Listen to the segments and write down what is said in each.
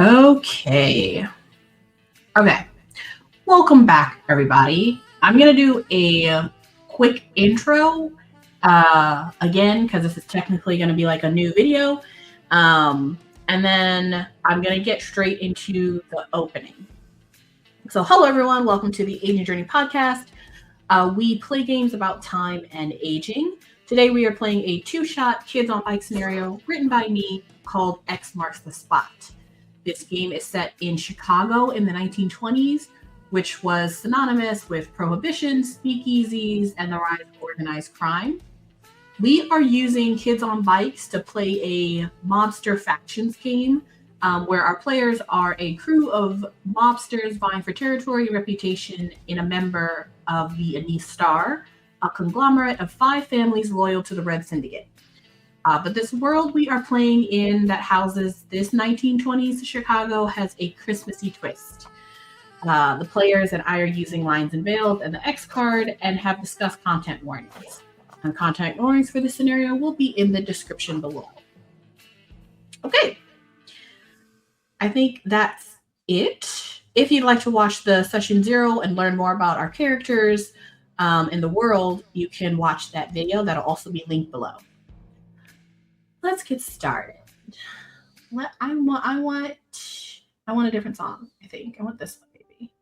Okay. Okay. Welcome back, everybody. I'm going to do a quick intro again because this is technically going to be like a new video. And then I'm going to get straight into the opening. So, hello, everyone. Welcome to the Aging Journey podcast. We play games about time and aging. Today, we are playing a two-shot kids on bike scenario written by me called X Marks the Spot. This game is set in Chicago in the 1920s, which was synonymous with prohibition, speakeasies, and the rise of organized crime. We are using kids on bikes to play a mobster factions game, where our players are a crew of mobsters vying for territory and reputation in a member of the Anise Star, a conglomerate of 5 families loyal to the Red Syndicate. But this world we are playing in that houses this 1920s Chicago has a Christmassy twist. The players and I are using lines and veils and the X card and have discussed content warnings. And content warnings for this scenario will be in the description below. Okay. I think that's it. If you'd like to watch the session 0 and learn more about our characters in the world, you can watch that video. That'll also be linked below. Let's get started. I want a different song, I think. I want this one, maybe.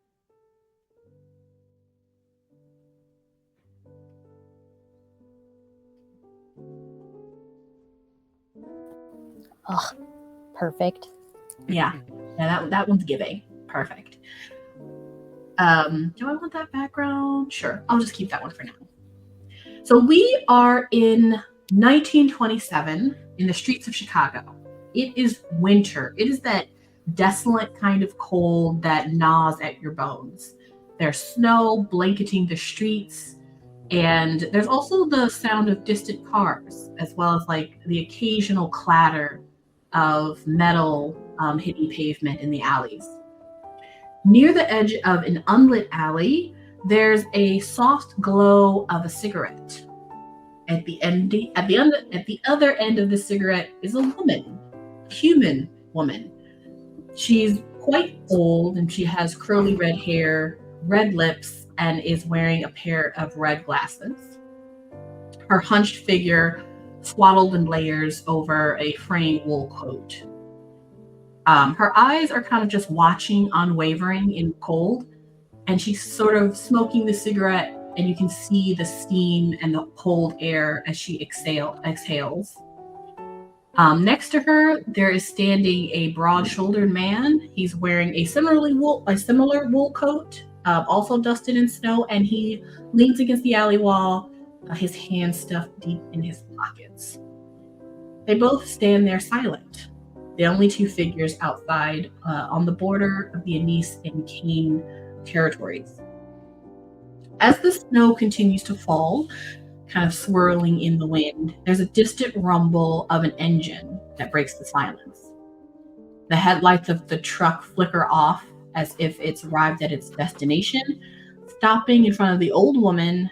Oh, perfect. Yeah, that one's giving. Perfect. Do I want that background? Sure, I'll just keep that one for now. So we are in 1927 in the streets of Chicago. It is winter. It is that desolate kind of cold that gnaws at your bones. There's snow blanketing the streets, and there's also the sound of distant cars, as well as like the occasional clatter of metal hitting pavement in the alleys. Near the edge of an unlit alley, there's a soft glow of a cigarette. At the other end of the cigarette is a woman, a human woman. She's quite old and she has curly red hair, red lips, and is wearing a pair of red glasses. Her hunched figure swaddled in layers over a fraying wool coat. Her eyes are kind of just watching, unwavering in cold, and she's sort of smoking the cigarette, and you can see the steam and the cold air as she exhales. Next to her, there is standing a broad-shouldered man. He's wearing a similar wool coat, also dusted in snow, and he leans against the alley wall, his hands stuffed deep in his pockets. They both stand there silent, the only 2 figures outside on the border of the Anise and Kane territories. As the snow continues to fall, kind of swirling in the wind, there's a distant rumble of an engine that breaks the silence. The headlights of the truck flicker off as if it's arrived at its destination, stopping in front of the old woman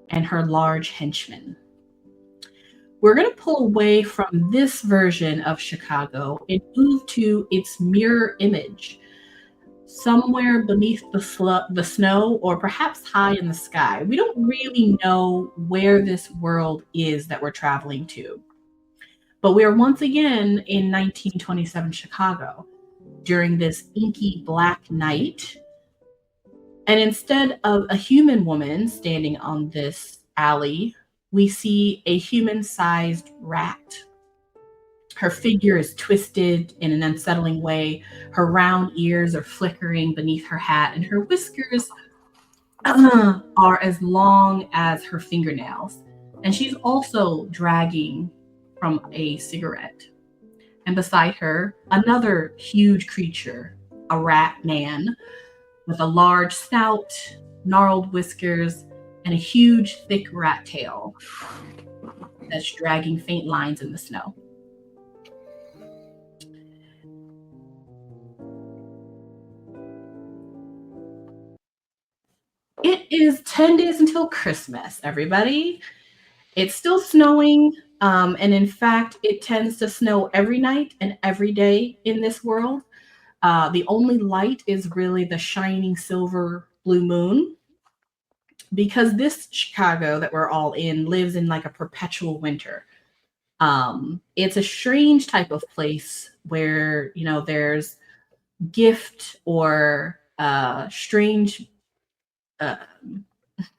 and her large henchman. We're going to pull away from this version of Chicago and move to its mirror image, somewhere beneath the snow or perhaps high in the sky. We don't really know where this world is that we're traveling to. But we are once again in 1927 Chicago during this inky black night. And instead of a human woman standing on this alley, we see a human-sized rat. Her figure is twisted in an unsettling way. Her round ears are flickering beneath her hat, and her whiskers are as long as her fingernails. And she's also dragging from a cigarette. And beside her, another huge creature, a rat man, with a large snout, gnarled whiskers, and a huge, thick rat tail that's dragging faint lines in the snow. It is 10 days until Christmas, everybody. It's still snowing, and in fact, it tends to snow every night and every day in this world. The only light is really the shining silver blue moon, because this Chicago that we're all in lives in like a perpetual winter. It's a strange type of place where, there's gift or strange, uh,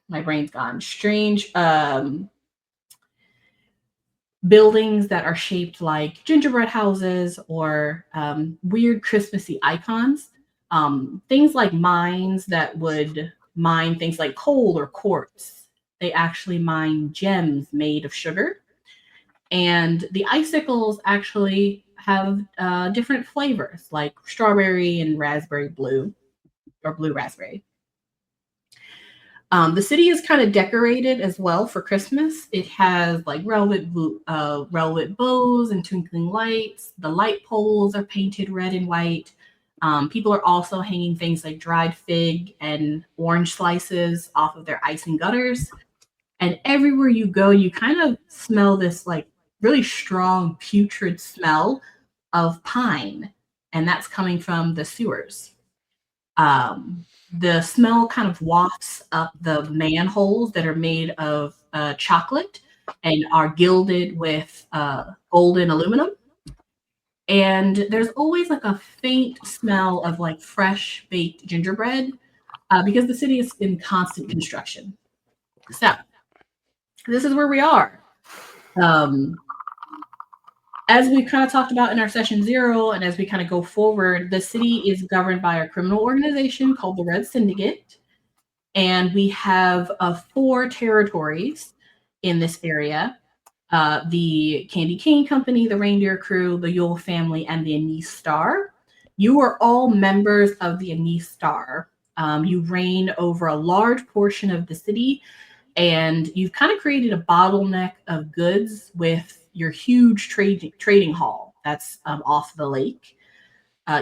my brain's gone, strange buildings that are shaped like gingerbread houses or weird Christmassy icons. Things like mines that would mine things like coal or quartz. They actually mine gems made of sugar. And the icicles actually have different flavors, like strawberry and raspberry blue, or blue raspberry. The city is kind of decorated as well for Christmas. It has like velvet bows and twinkling lights. The light poles are painted red and white. People are also hanging things like dried fig and orange slices off of their icing gutters. And everywhere you go, you kind of smell this like really strong putrid smell of pine, and that's coming from the sewers. The smell kind of wafts up the manholes that are made of chocolate and are gilded with golden aluminum. And there's always like a faint smell of like fresh baked gingerbread because the city is in constant construction. So this is where we are. As we kind of talked about in our session 0, and as we kind of go forward, the city is governed by a criminal organization called the Red Syndicate. And we have 4 territories in this area. The Candy Cane Company, the Reindeer Crew, the Yule Family, and the Anise Star. You are all members of the Anise Star. You reign over a large portion of the city, and you've kind of created a bottleneck of goods with your huge trading hall that's off the lake.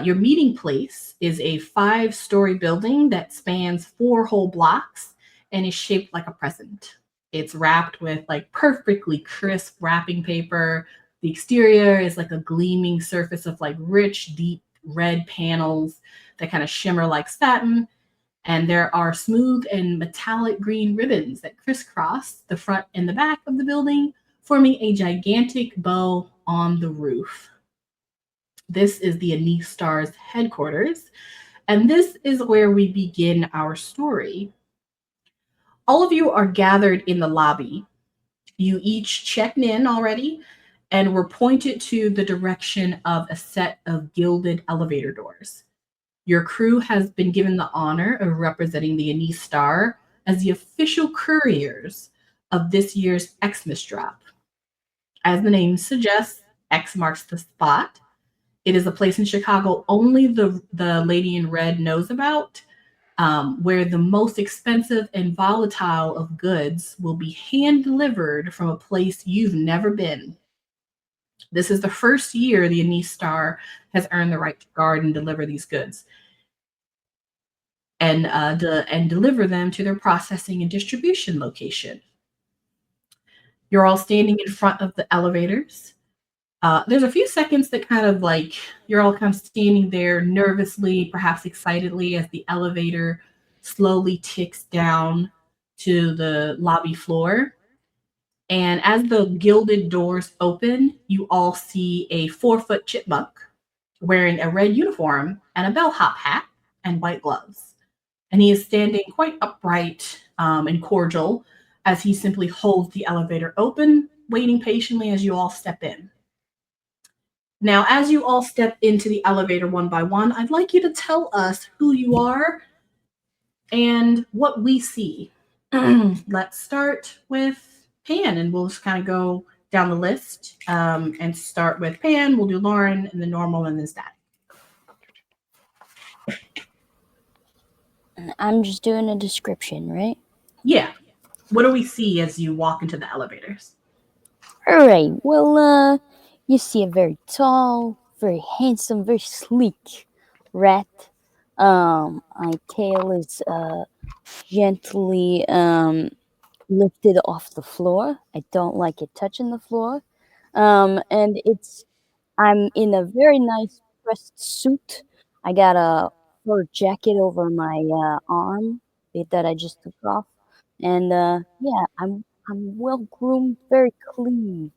Your meeting place is a 5-story building that spans 4 whole blocks and is shaped like a present. It's wrapped with like perfectly crisp wrapping paper. The exterior is like a gleaming surface of like rich, deep red panels that kind of shimmer like satin. And there are smooth and metallic green ribbons that crisscross the front and the back of the building, forming a gigantic bow on the roof. This is the Anise Star's headquarters, and this is where we begin our story. All of you are gathered in the lobby. You each checked in already and were pointed to the direction of a set of gilded elevator doors. Your crew has been given the honor of representing the Anise Star as the official couriers of this year's Xmas drop. As the name suggests, X marks the spot. It is a place in Chicago only the Lady in Red knows about, where the most expensive and volatile of goods will be hand-delivered from a place you've never been. This is the first year the Anise Star has earned the right to guard and deliver these goods and deliver them to their processing and distribution location. You're all standing in front of the elevators. There's a few seconds that kind of like you're all kind of standing there nervously, perhaps excitedly, as the elevator slowly ticks down to the lobby floor. And as the gilded doors open, you all see a 4-foot chipmunk wearing a red uniform and a bellhop hat and white gloves. And he is standing quite upright and cordial as he simply holds the elevator open, waiting patiently as you all step in. Now, as you all step into the elevator one by one, I'd like you to tell us who you are and what we see. Let's start with Pan, and we'll just kind of go down the list and start with Pan. We'll do Lauren, and then Normal, and then Static. I'm just doing a description, right? Yeah. What do we see as you walk into the elevators? All right. Well, you see a very tall, very handsome, very sleek rat. My tail is gently lifted off the floor. I don't like it touching the floor. And I'm in a very nice pressed suit I got a fur jacket over my arm that I just took off, and yeah, I'm well groomed, very clean,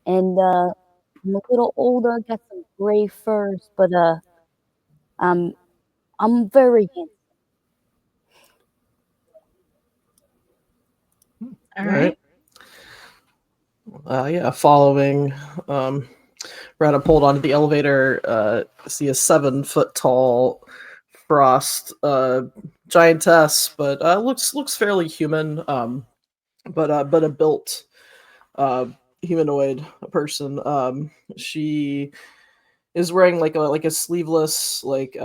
and I'm a little older. Got some gray furs, but I'm I'm very handsome. All All right. right. Yeah, following Ratapold onto the elevator, see a 7 foot tall frost giantess, but looks fairly human. But a built uh, humanoid person. She is wearing like a sleeveless like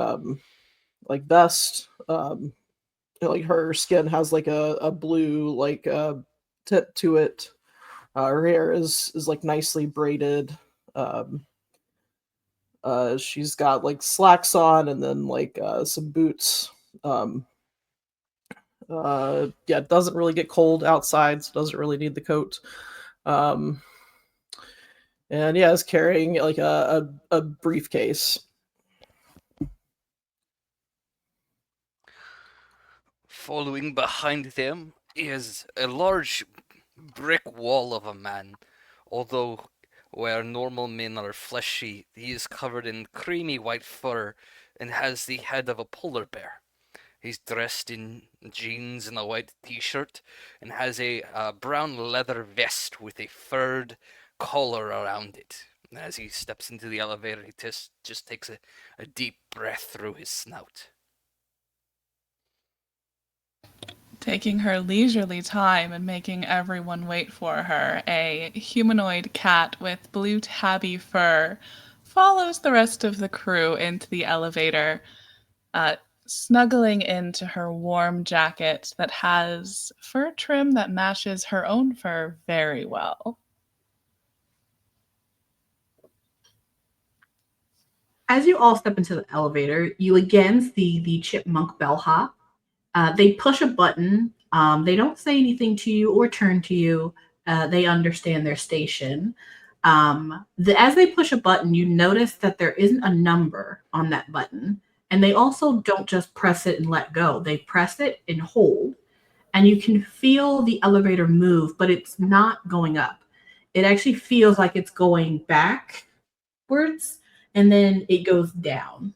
vest. Like her skin has like a blue tint to it. Her hair is like nicely braided. Um, she's got like slacks on and then some boots. Um, yeah, it doesn't really get cold outside, so doesn't really need the coat. Um, and yeah, is carrying like a briefcase. Following behind them is a large brick wall of a man. Although where normal men are fleshy, he is covered in creamy white fur and has the head of a polar bear. He's dressed in jeans and a white t-shirt and has a brown leather vest with a furred collar around it. As he steps into the elevator, he just takes a deep breath through his snout. Taking her leisurely time and making everyone wait for her, a humanoid cat with blue tabby fur follows the rest of the crew into the elevator, snuggling into her warm jacket that has fur trim that matches her own fur very well. As you all step into the elevator, you again see the chipmunk bellhop. They push a button. They don't say anything to you or turn to you. They understand their station. As they push a button, you notice that there isn't a number on that button. And they also don't just press it and let go. They press it and hold. And you can feel the elevator move, but it's not going up. It actually feels like it's going backwards and then it goes down.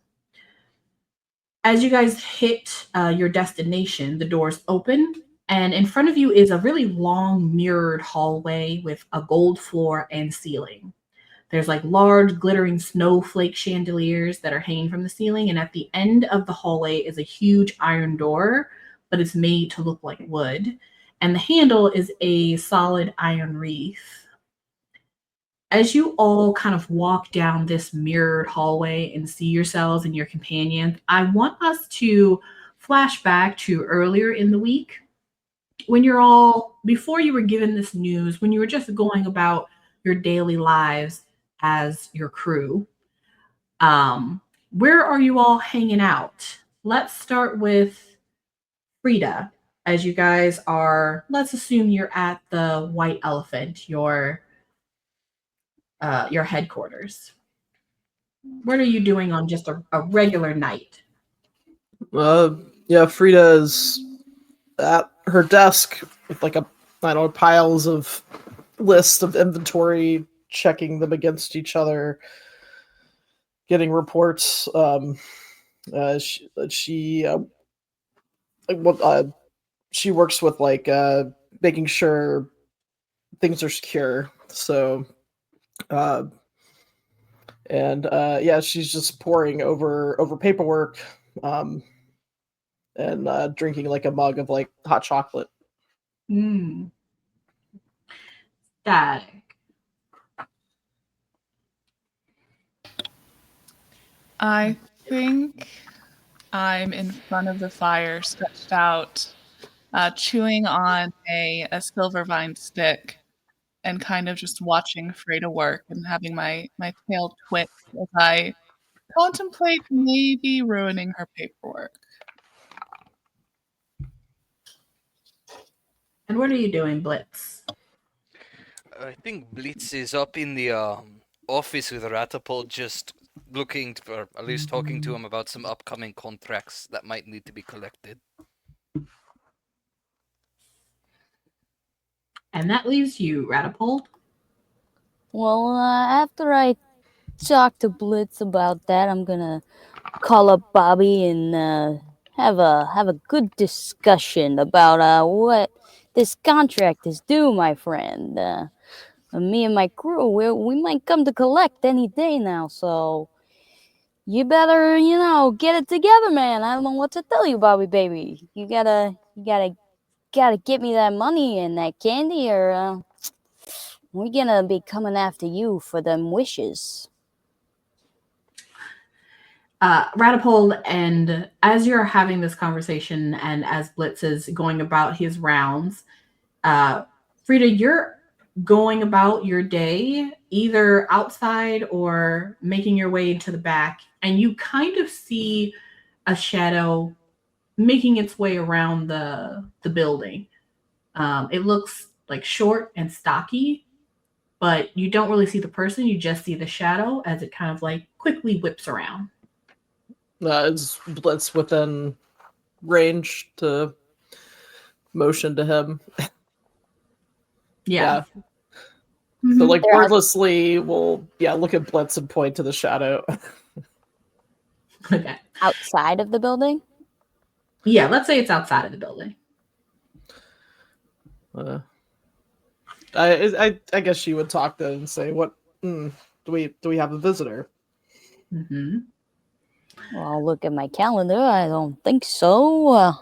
As you guys hit your destination, the doors open, and in front of you is a really long mirrored hallway with a gold floor and ceiling. There's like large glittering snowflake chandeliers that are hanging from the ceiling, and at the end of the hallway is a huge iron door, but it's made to look like wood. And the handle is a solid iron wreath. As you all kind of walk down this mirrored hallway and see yourselves and your companions, I want us to flash back to earlier in the week when you're all, before you were given this news, when you were just going about your daily lives as your crew. Where are you all hanging out? Let's start with Frida, as you guys are, let's assume you're at the White Elephant, your headquarters. What are you doing on just a regular night? Yeah, Frida is at her desk with like I don't know, piles of lists of inventory, checking them against each other, getting reports. She like what she works with making sure things are secure. So uh, yeah, she's just poring over paperwork. And drinking like a mug of like hot chocolate. Hmm. Static. I think I'm in front of the fire, stretched out, chewing on a silver vine stick and kind of just watching Freda work and having my tail twitch as I contemplate maybe ruining her paperwork. And what are you doing, Blitz? I think Blitz is up in the office with Ratapold, just looking for, at least talking to him about some upcoming contracts that might need to be collected. And that leaves you, Ratapold. Well, after I talk to Blitz about that, I'm gonna call up Bobby and have a good discussion about what this contract is due, my friend. Me and my crew, we might come to collect any day now, so you better, get it together, man. I don't know what to tell you, Bobby baby. You gotta get me that money and that candy, or we're gonna be coming after you for them wishes. Ratapold, and as you're having this conversation and as Blitz is going about his rounds, Fredda, you're going about your day either outside or making your way into the back, and you kind of see a shadow making its way around the building. It looks like short and stocky, but you don't really see the person. You just see the shadow as it kind of like quickly whips around. Is Blitz within range to motion to him? Yeah. So, like, There are- wordlessly, we'll look at Blitz and point to the shadow. Okay. Outside of the building? Yeah, let's say it's outside of the building. I guess she would talk to him and say, "What do we have a visitor?" Mm-hmm. Well, I'll look at my calendar. I don't think so.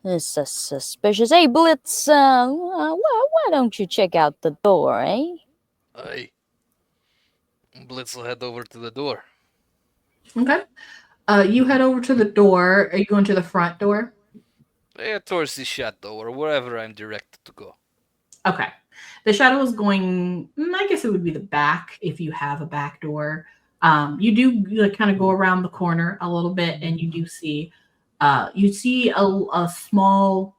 It's a suspicious. Hey, Blitz, why don't you check out the door, eh? Aye. Blitz will head over to the door. Okay. You head over to the door. Are you going to the front door? Towards the shadow or wherever I'm directed to go. Okay. The shadow is going, I guess it would be the back if you have a back door. You do like, kind of go around the corner a little bit, and you do see a small,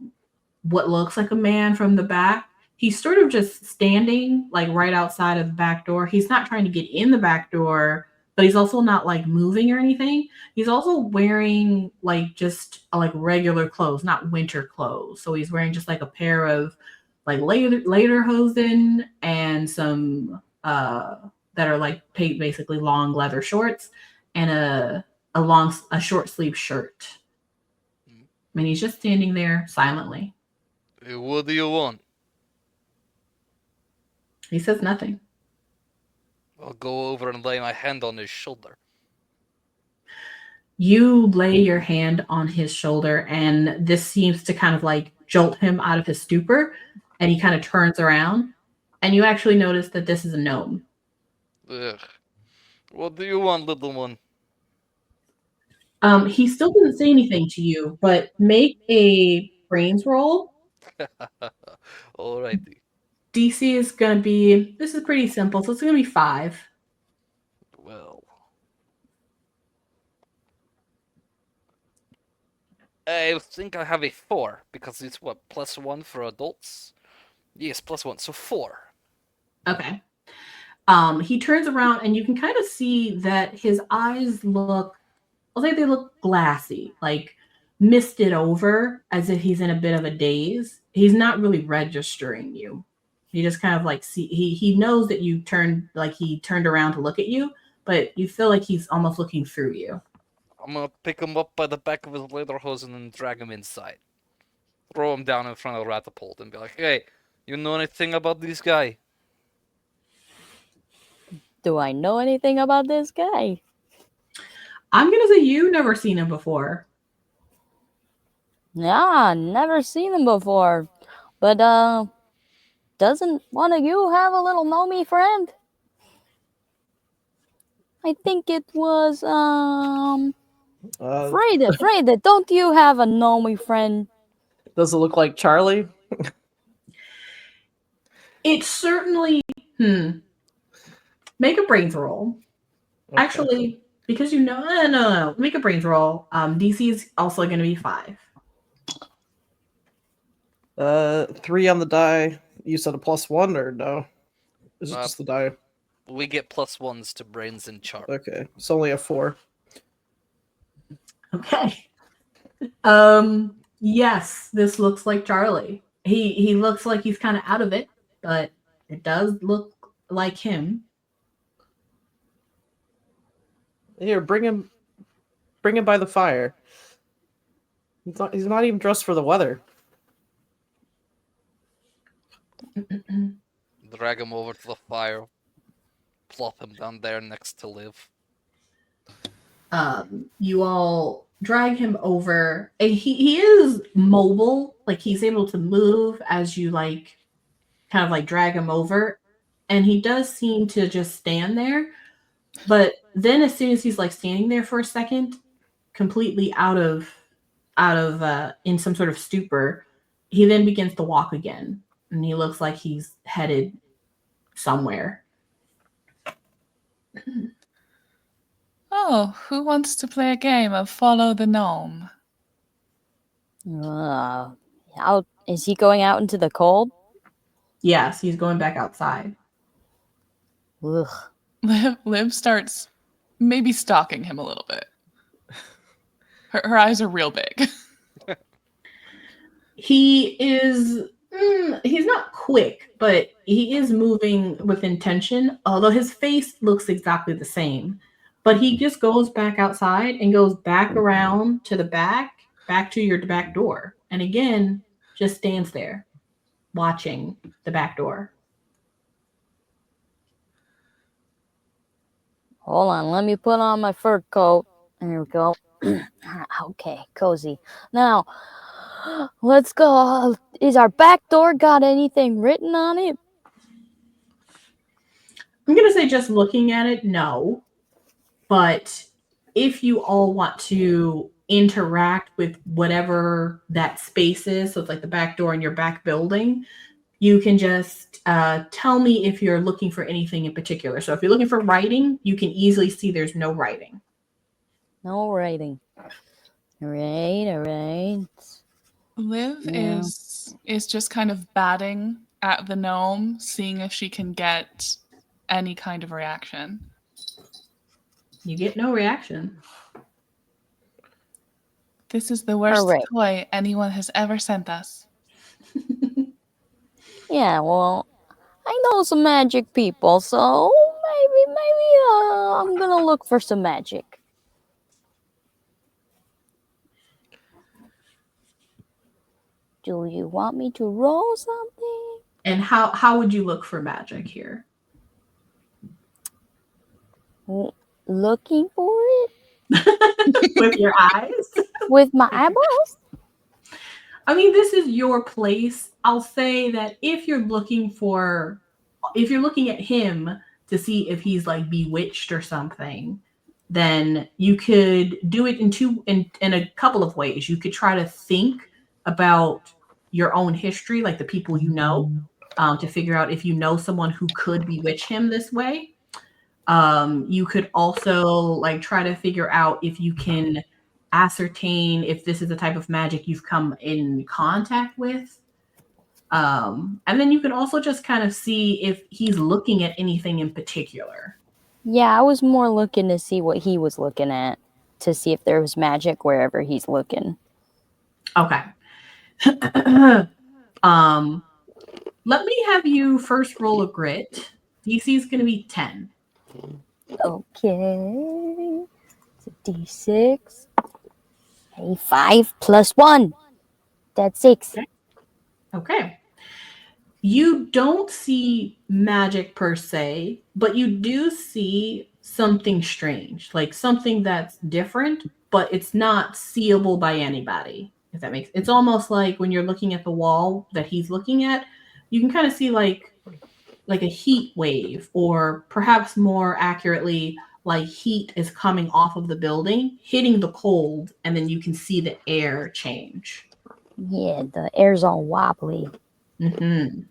what looks like a man from the back. He's sort of just standing like right outside of the back door. He's not trying to get in the back door, but he's also not like moving or anything. He's also wearing like just like regular clothes, not winter clothes. So he's wearing just like a pair of like lederhosen and some that are like basically long leather shorts and a short sleeve shirt. I mean, he's just standing there silently. What do you want? He says nothing. I'll go over and lay my hand on his shoulder. You lay your hand on his shoulder, and this seems to kind of like jolt him out of his stupor, and he kind of turns around, and you actually notice that this is a gnome. Ugh. What do you want, little one? He still doesn't say anything to you, but make a brains roll. Alrighty. DC is going to be, this is pretty simple, so it's going to be 5. Well. I think I have a 4, because it's what, +1 for adults? Yes, +1, so 4. Okay. He turns around, and you can kind of see that his eyes look, I'll say they look glassy, like misted over as if he's in a bit of a daze. He's not really registering you. He just kind of like he knows that you turned, like he turned around to look at you, but you feel like he's almost looking through you. I'm gonna pick him up by the back of his lederhosen and drag him inside. Throw him down in front of Ratapold and be like, hey, you know anything about this guy? Do I know anything about this guy? I'm gonna say you've never seen him before. Yeah, never seen him before. But doesn't one of you have a little gnomey friend? I think it was Fredda, don't you have a gnomey friend? Does it look like Charlie? It's certainly make a brains roll. Okay. Actually, because you know, no. Make a brains roll. DC is also going to be 5. 3 on the die. You said a +1 or no? Is it just the die? We get +1s to brains and charm. Okay, it's only a 4. Okay. Yes, this looks like Charlie. He looks like he's kind of out of it, but it does look like him. Here, bring him by the fire. He's not even dressed for the weather. Drag him over to the fire. Plop him down there next to Liv. You all drag him over, and he is mobile, like he's able to move as you like kind of like drag him over, and he does seem to just stand there. But then as soon as he's like standing there for a second, completely out of in some sort of stupor, he then begins to walk again, and he looks like he's headed somewhere. Oh, who wants to play a game of Follow the Gnome? Is he going out into the cold? Yes, he's going back outside. Ugh. Liv starts maybe stalking him a little bit. Her eyes are real big. He is, he's not quick, but he is moving with intention, although his face looks exactly the same. But he just goes back outside and goes back around to the back to your back door. And again, just stands there watching the back door. Hold on, let me put on my fur coat. There we go. Okay, cozy. Now, let's go. Is our back door got anything written on it? I'm going to say just looking at it, no. But if you all want to interact with whatever that space is, so it's like the back door in your back building, you can just tell me if you're looking for anything in particular. So if you're looking for writing, you can easily see there's no writing. No writing. All right. Liv Yeah. is just kind of batting at the gnome, seeing if she can get any kind of reaction. You get no reaction. This is the worst Alright. toy anyone has ever sent us. Yeah, well, I know some magic people, so maybe I'm gonna look for some magic. Do you want me to roll something? And how would you look for magic here? Looking for it? With your eyes? With my eyeballs? I mean, this is your place. I'll say that if you're looking at him to see if he's like bewitched or something, then you could do it in a couple of ways. You could try to think about your own history, like the people you know, to figure out if you know someone who could bewitch him this way. You could also like try to figure out if you can ascertain if this is the type of magic you've come in contact with. And then you can also just kind of see if he's looking at anything in particular. Yeah, I was more looking to see what he was looking at, to see if there was magic wherever he's looking. Okay. Let me have you first roll a grit. DC is going to be 10. Okay. It's a D6. Hey, 5 plus 1. That's 6. Okay. You don't see magic per se, but you do see something strange, like something that's different, but it's not seeable by anybody. If that makes it's almost like when you're looking at the wall that he's looking at, you can kind of see like a heat wave, or perhaps more accurately, like heat is coming off of the building, hitting the cold, and then you can see the air change. Yeah, the air's all wobbly. Mm-hmm.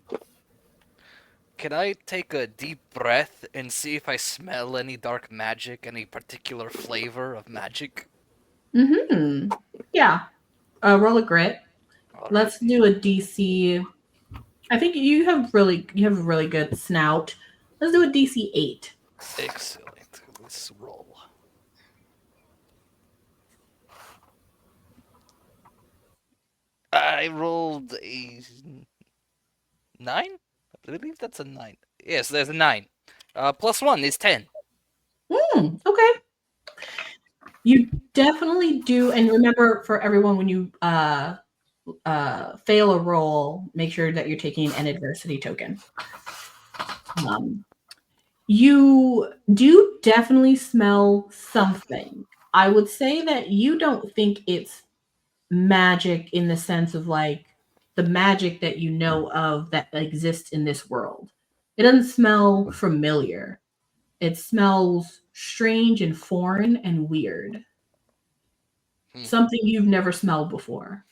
Can I take a deep breath and see if I smell any dark magic, any particular flavor of magic? Mm-hmm. Yeah. Roll a grit. Let's do a DC. I think you have a really good snout. Let's do a DC 8. Excellent. Let's roll. I rolled a 9? I believe that's a 9. Yes, there's a 9. Plus 1 is 10. Okay. You definitely do, and remember for everyone when you fail a roll, make sure that you're taking an adversity token. You do definitely smell something. I would say that you don't think it's magic in the sense of like the magic that you know of that exists in this world. It doesn't smell familiar. It smells strange and foreign and weird. Something you've never smelled before.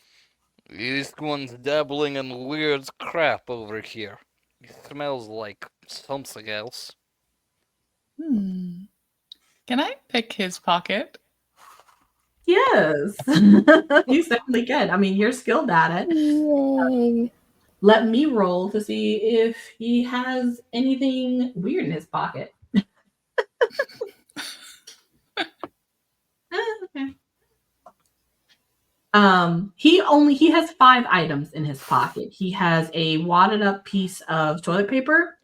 This one's dabbling in weird crap over here. It smells like something else. Can I pick his pocket? Yes. You certainly can. I mean, you're skilled at it. Yay. Let me roll to see if he has anything weird in his pocket. Okay. He has 5 items in his pocket. He has a wadded up piece of toilet paper.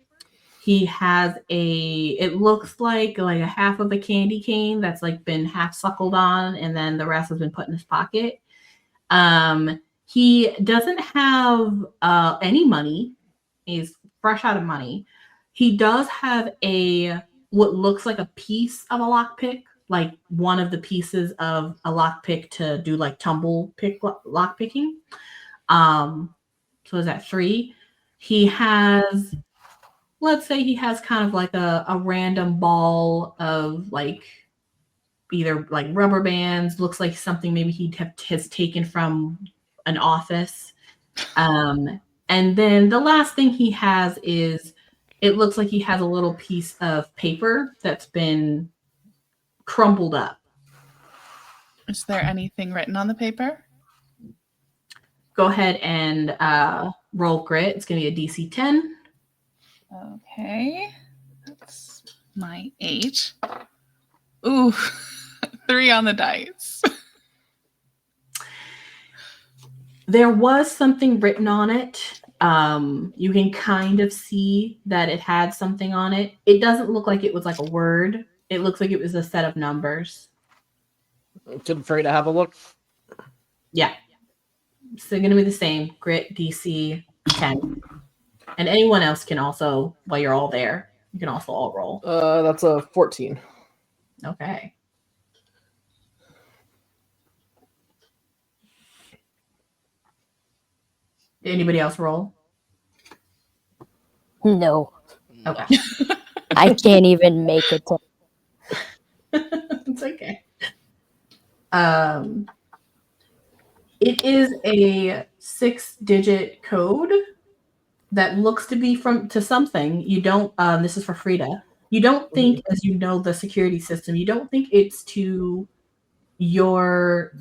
He has it looks like a half of a candy cane that's like been half suckled on, and then the rest has been put in his pocket. He doesn't have any money. He's fresh out of money. He does have what looks like a piece of a lockpick, like one of the pieces of a lockpick to do like tumble pick lockpicking. So is that 3? He has, let's say he has kind of like a random ball of like either like rubber bands, looks like something maybe has taken from an office. And then the last thing he has is, it looks like he has a little piece of paper that's been crumpled up. Is there anything written on the paper? Go ahead and roll grit. It's going to be a DC 10. Okay. That's my 8. Ooh, 3 on the dice. There was something written on it. You can kind of see that it had something on it. It doesn't look like it was like a word. It looks like it was a set of numbers. Good for you to have a look. Yeah. So going to be the same. Grit, DC, 10. And anyone else can also, while you're all there, you can also all roll. That's a 14. Okay. Anybody else roll? No, Okay. I can't even make it to. It's okay. It is a 6-digit code that looks to be to something. You don't, this is for Fredda. You don't think, as you know the security system, you don't think it's to your,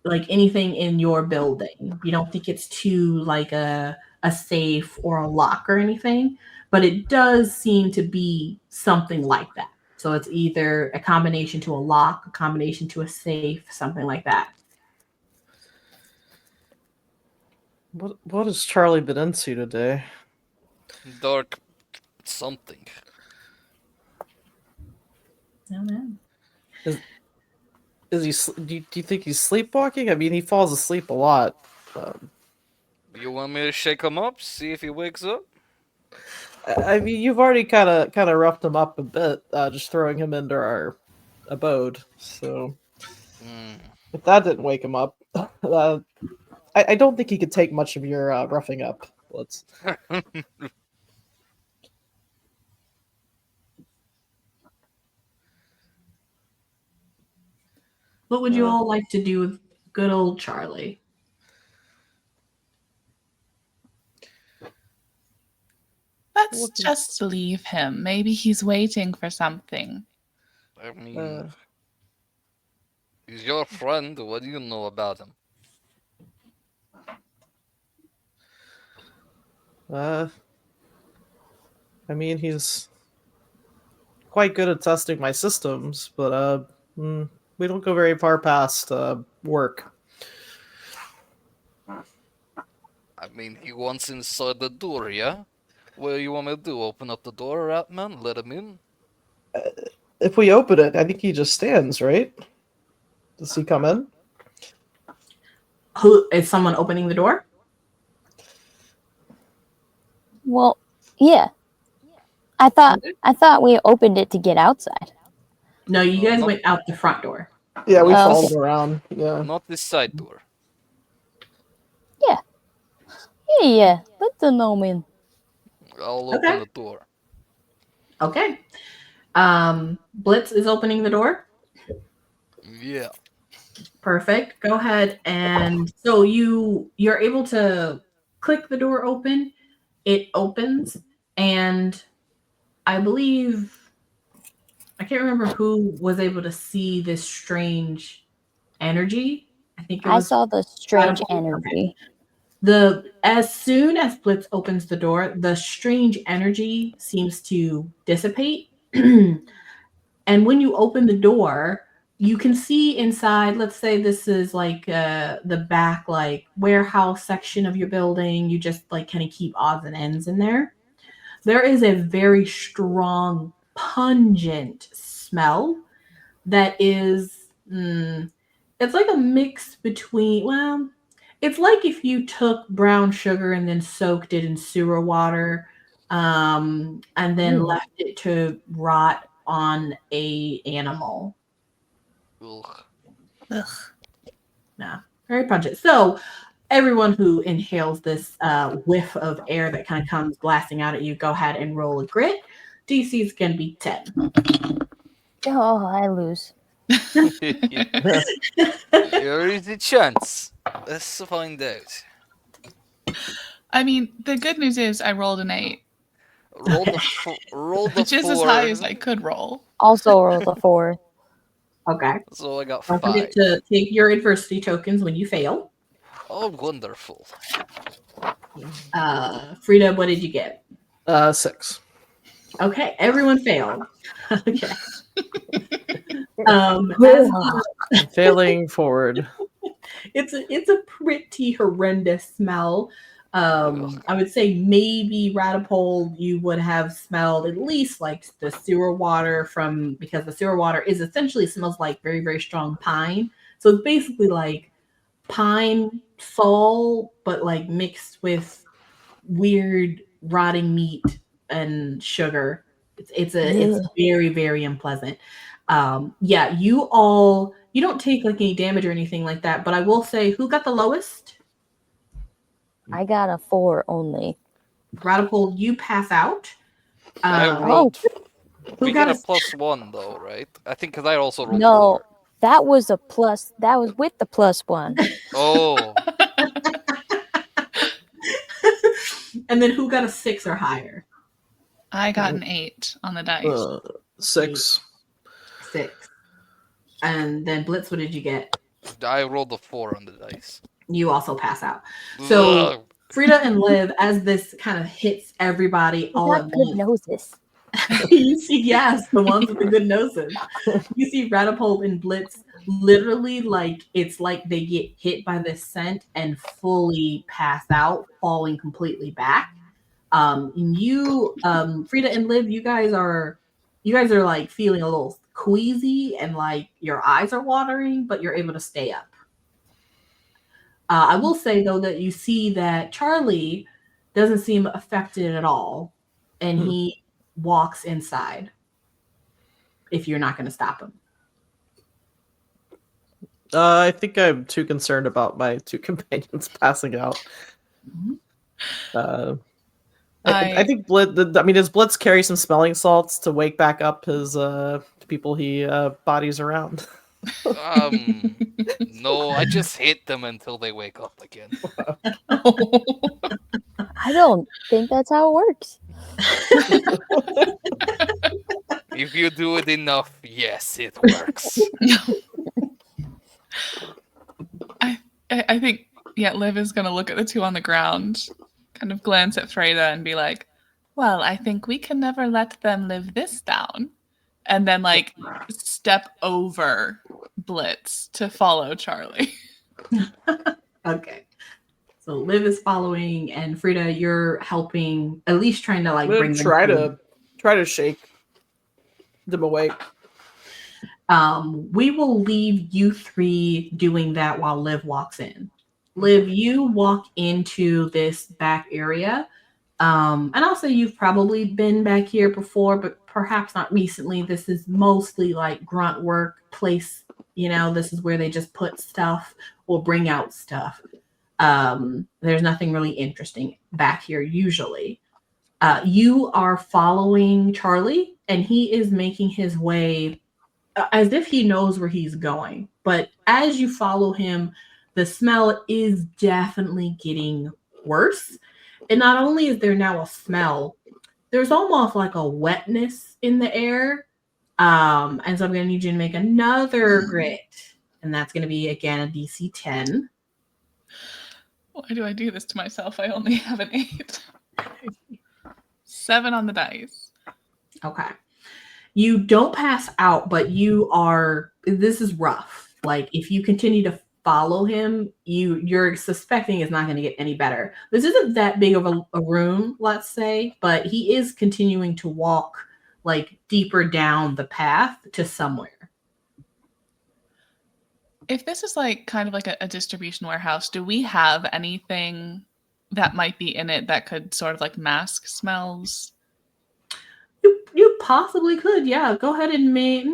like anything in your building. You don't think it's to like a safe or a lock or anything, but it does seem to be something like that. So it's either a combination to a lock, a combination to a safe, something like that. What has Charlie been into today? Dark something. Oh, man. Is he? Do you think he's sleepwalking? I mean, he falls asleep a lot. You want me to shake him up, see if he wakes up? I mean, you've already kind of roughed him up a bit, just throwing him into our abode. So if that didn't wake him up, I don't think he could take much of your roughing up. Let's. What would you all like to do with good old Charlie? Let's just leave him. Maybe he's waiting for something. I mean, he's your friend. What do you know about him? I mean, he's quite good at testing my systems, but we don't go very far past work. I mean, he wants inside the door, yeah? What do you want me to do? Open up the door, Ratman? Let him in? If we open it, I think he just stands, right? Does he come in? Who is someone opening the door? Well, yeah. I thought we opened it to get outside. No, you guys no. went out the front door. Yeah, we Oh, followed okay. him around. Yeah. Not this side door. Yeah. Let the gnome in. I'll Okay. open the door. Okay. Blitz is opening the door. Yeah. Perfect. Go ahead, and so you're able to click the door open. It opens, and I believe I can't remember who was able to see this strange energy. I think it I was saw the strange Ratapold. energy. As soon as Blitz opens the door, the strange energy seems to dissipate. And when you open the door, you can see inside. Let's say this is like the back, like warehouse section of your building. You just like kind of keep odds and ends in there. There is a very strong, pungent smell that is. It's like a mix between. Well, it's like if you took brown sugar and then soaked it in sewer water, and then left it to rot on a animal. Ugh. Nah, very pungent. So everyone who inhales this whiff of air that kind of comes blasting out at you, go ahead and roll a grit. DC is going to be 10. Oh, I lose. Here is the chance. Let's find out. I mean, the good news is I rolled an 8, Roll the which is 4. as high as I could roll. Also rolled a 4. Okay. So I got Don't 5. forget to take your adversity tokens when you fail. Oh, wonderful. Frida, what did you get? 6. Okay, everyone failed. Okay. I'm failing forward. It's a pretty horrendous smell. I would say maybe Ratapold, you would have smelled at least like the sewer water because the sewer water is essentially smells like very, very strong pine. So it's basically like pine sol, but like mixed with weird rotting meat and sugar. It's very, very unpleasant. Yeah, you don't take like any damage or anything like that, but I will say, who got the lowest? I got a 4 only. Ratapold, you pass out. I rolled. Who We got get a +1 though, right? I think because I also rolled. No, 4. that was a plus. That was with the +1. Oh. And then who got a 6 or higher? I got an 8 on the dice. 6. 6. And then Blitz, what did you get? I rolled a 4 on the dice. You also pass out. So Ugh. Frida and Liv, as this kind of hits everybody all at Got good once. noses. You see, yes, the ones with the good noses. You see Ratapold and Blitz literally like it's like they get hit by this scent and fully pass out, falling completely back. Frida and Liv, you guys are like feeling a little queasy and like your eyes are watering, but you're able to stay up. I will say though that you see that Charlie doesn't seem affected at all, and he walks inside. If you're not going to stop him, I think I'm too concerned about my 2 companions passing out. I think Blitz. Does Blitz carry some smelling salts to wake back up his people he bodies around? No, I just hit them until they wake up again. I don't think that's how it works. If you do it enough, yes, it works. I think, Liv is going to look at the 2 on the ground, kind of glance at Fredda and be like, well, I think we can never let them live this down. and then like step over Blitz to follow Charlie. Okay. So Liv is following, and Fredda, you're helping, at least trying to like I'm bring gonna them. try to shake them awake. We will leave you three doing that while Liv walks in. Liv, you walk into this back area. And I'll say you've probably been back here before, but perhaps not recently. This is mostly like grunt work place. You know, this is where they just put stuff or bring out stuff. There's nothing really interesting back here usually. You are following Charlie, and he is making his way as if he knows where he's going. But as you follow him, the smell is definitely getting worse. And not only is there now a smell, there's almost like a wetness in the air. And so I'm going to need you to make another grit. And that's going to be, again, a DC 10. Why do I do this to myself? I only have an 8. 7 on the dice. Okay. You don't pass out, but this is rough. Like, if you continue to follow him, you're suspecting it's not going to get any better. This isn't that big of a room, let's say, but he is continuing to walk like deeper down the path to somewhere. If this is like kind of like a distribution warehouse, do we have anything that might be in it that could sort of like mask smells? You possibly could, yeah. Go ahead and make.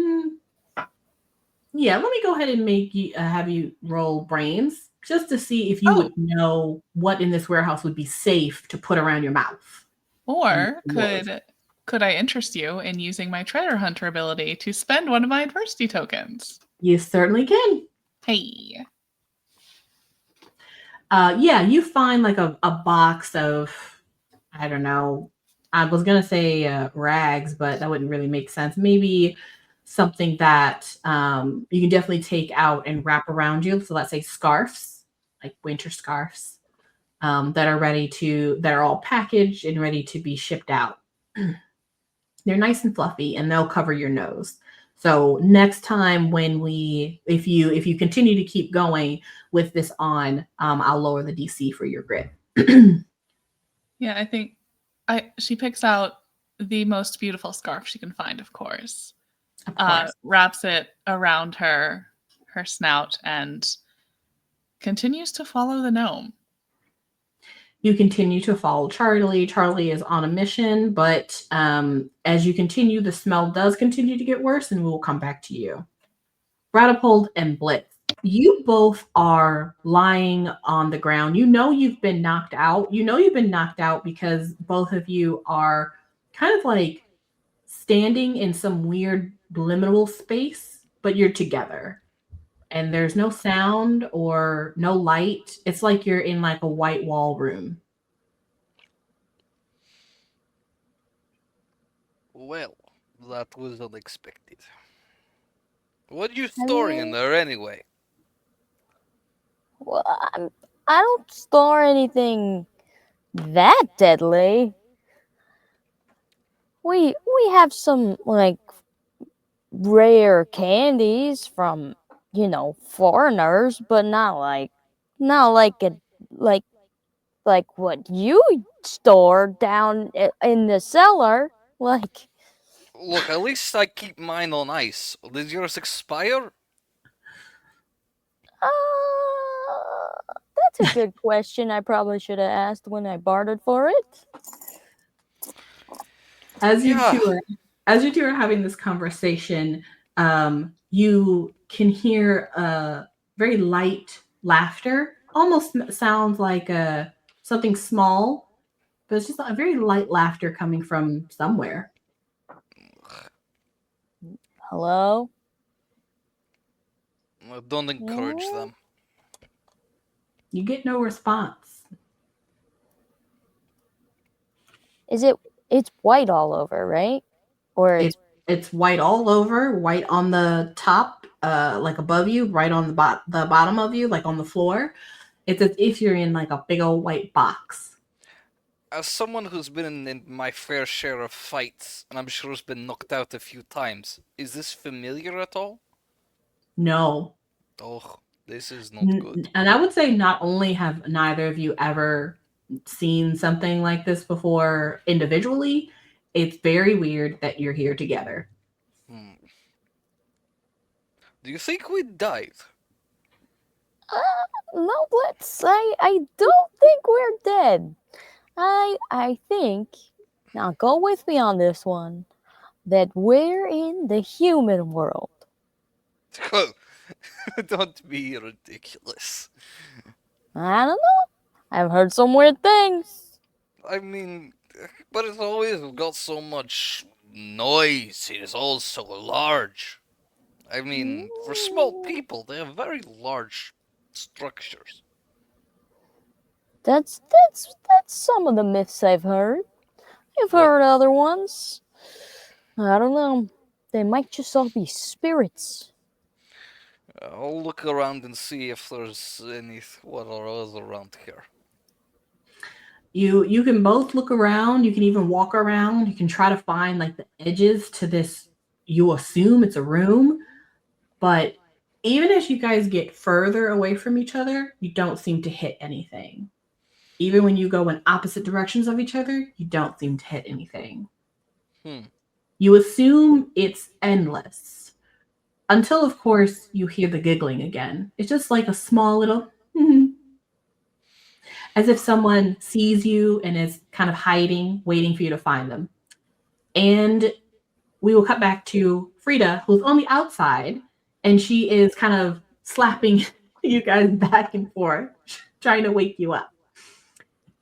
Yeah, let me go ahead and make you have you roll brains just to see if you would know what in this warehouse would be safe to put around your mouth. Or could I interest you in using my treasure hunter ability to spend one of my adversity tokens? You certainly can. Hey. Yeah, you find like a box of, I don't know, I was going to say rags, but that wouldn't really make sense. Maybe something that you can definitely take out and wrap around you. So let's say scarves, like winter scarves that are all packaged and ready to be shipped out. They're nice and fluffy, and they'll cover your nose. So next time if you continue to keep going with this on, I'll lower the DC for your grit. Yeah, I think she picks out the most beautiful scarf she can find, of course. Wraps it around her snout and continues to follow the gnome. You continue to follow Charlie. Charlie is on a mission, but as you continue, the smell does continue to get worse, and we will come back to you. Ratapold and Blitz, you both are lying on the ground. You know you've been knocked out. You know you've been knocked out because both of you are kind of like standing in some weird liminal space, but you're together. And there's no sound or no light. It's like you're in like a white wall room. Well, that was unexpected. What are you storing in there anyway? Well, I don't store anything that deadly. We have some like rare candies from foreigners, but not like what you store down in the cellar. Like, Look, at least I keep mine on ice. Did yours expire? that's a good question. I probably should have asked when I bartered for it. As you two are having this conversation, you can hear a very light laughter. Almost sounds like something small, but it's just a very light laughter coming from somewhere. Hello? Don't encourage them. You get no response. It's white all over, right? Or it's white all over, white on the top, like above you, right on the bottom of you, like on the floor. It's as if you're in like a big old white box. as someone who's been in my fair share of fights, and I'm sure has been knocked out a few times, is this familiar at all? No. Oh, this is not good. And I would say not only have neither of you ever seen something like this before individually, it's very weird that you're here together. Hmm. Do you think we died? No, Blitz. I don't think we're dead. I think, now go with me on this one, that we're in the human world. Don't be ridiculous. I don't know. I've heard some weird things. I mean, but it's always got so much noise. It is all so large. I mean, for small people, they have very large structures. That's some of the myths I've heard. I've heard other ones. I don't know. They might just all be spirits. I'll look around and see if there's any what are else around here. You can both look around, you can even walk around, you can try to find like the edges to this, you assume it's a room, but even as you guys get further away from each other, you don't seem to hit anything. Even when you go in opposite directions of each other, you don't seem to hit anything. You assume it's endless. Until, of course, you hear the giggling again. It's just like a small little, as if someone sees you and is kind of hiding, waiting for you to find them. And we will cut back to Fredda, who's on the outside, and she is kind of slapping you guys back and forth, trying to wake you up.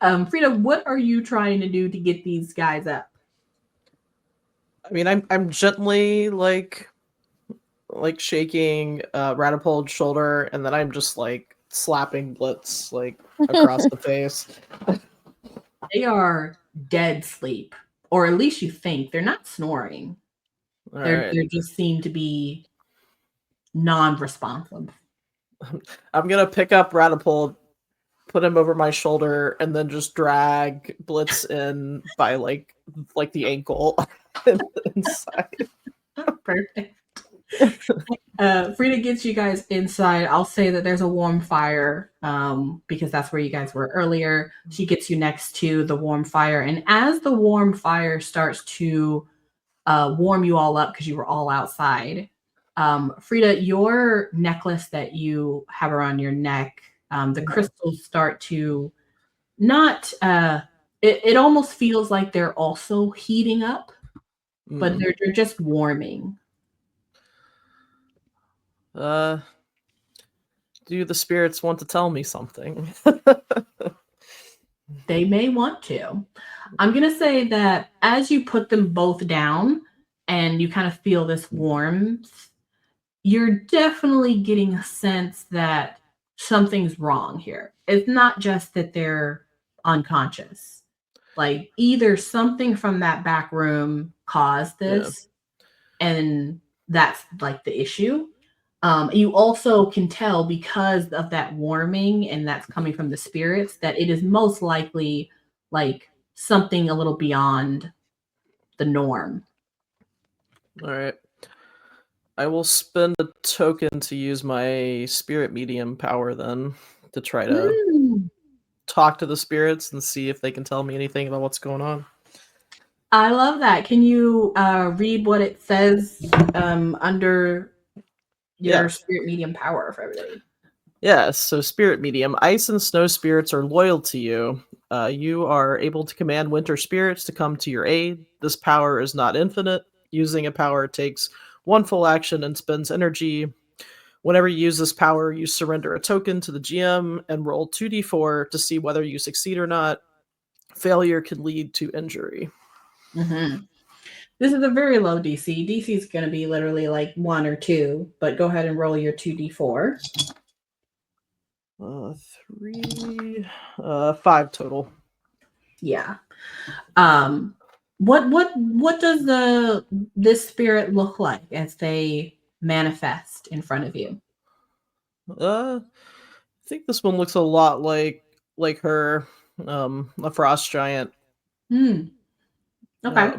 Fredda, what are you trying to do to get these guys up? I mean, I'm gently like shaking Ratapold's shoulder, and then I'm just like slapping Blitz like across the face. They are dead sleep, or at least you think. They're not snoring. They just seem to be non-responsive. I'm gonna pick up Ratapold, put him over my shoulder, and then just drag Blitz in by like the ankle inside. Perfect. Fredda gets you guys inside. I'll say that there's a warm fire because that's where you guys were earlier. She gets you next to the warm fire. And as the warm fire starts to warm you all up because you were all outside, Fredda, your necklace that you have around your neck, the crystals start to not, it almost feels like they're also heating up, but they're just warming. Do the spirits want to tell me something? They may want to. I'm going to say that as you put them both down and you kind of feel this warmth, you're definitely getting a sense that something's wrong here. It's not just that they're unconscious. Like either something from that back room caused this, and that's like the issue. You also can tell because of that warming and that's coming from the spirits that it is most likely like something a little beyond the norm. All right. I will spend a token to use my spirit medium power then to try to talk to the spirits and see if they can tell me anything about what's going on. I love that. Can you read what it says under your spirit medium power for everybody? Yes, so spirit medium. Ice and snow spirits are loyal to you. You are able to command winter spirits to come to your aid. This power is not infinite. Using a power takes one full action and spends energy. Whenever you use this power, you surrender a token to the GM and roll 2d4 to see whether you succeed or not. Failure can lead to injury. This is a very low DC. DC is going to be literally like 1 or 2, but go ahead and roll your 2d4. 3, 5 total. Yeah. What does this spirit look like as they manifest in front of you? I think this one looks a lot like her, a frost giant Okay.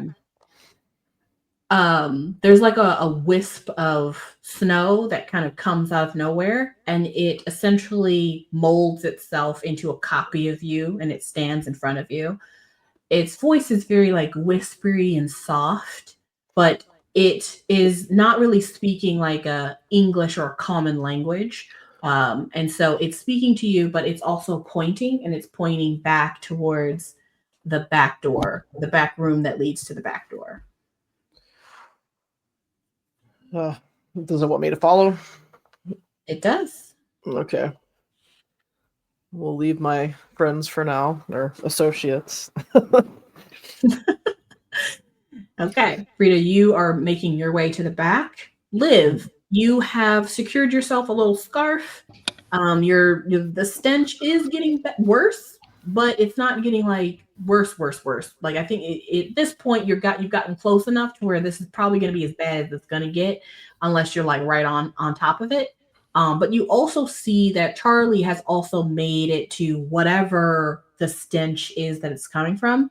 Um, There's like a wisp of snow that kind of comes out of nowhere, and it essentially molds itself into a copy of you, and it stands in front of you. Its voice is very like whispery and soft, but it is not really speaking like a English or a common language. And so it's speaking to you, but it's also pointing, and it's pointing back towards the back door, the back room that leads to the back door. does it want me to follow? It does. Okay. We'll leave my friends for now, or associates. Okay, Frida, you are making your way to the back. Liv, you have secured yourself a little scarf. The stench is getting worse, but it's not getting like worse. Like I think at this point you've gotten close enough to where this is probably going to be as bad as it's going to get, unless you're like right on top of it. But you also see that Charlie has also made it to whatever the stench is that it's coming from.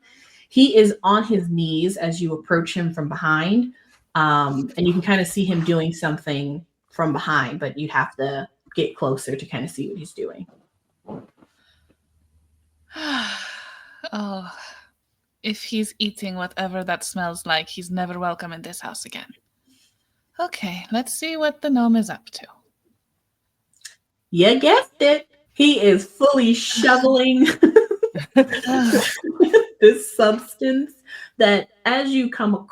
He is on his knees as you approach him from behind, and you can kind of see him doing something from behind, but you have to get closer to kind of see what he's doing. Oh, if he's eating whatever that smells like, he's never welcome in this house again. Okay, let's see what the gnome is up to. You guessed it. He is fully shoveling this substance that as you come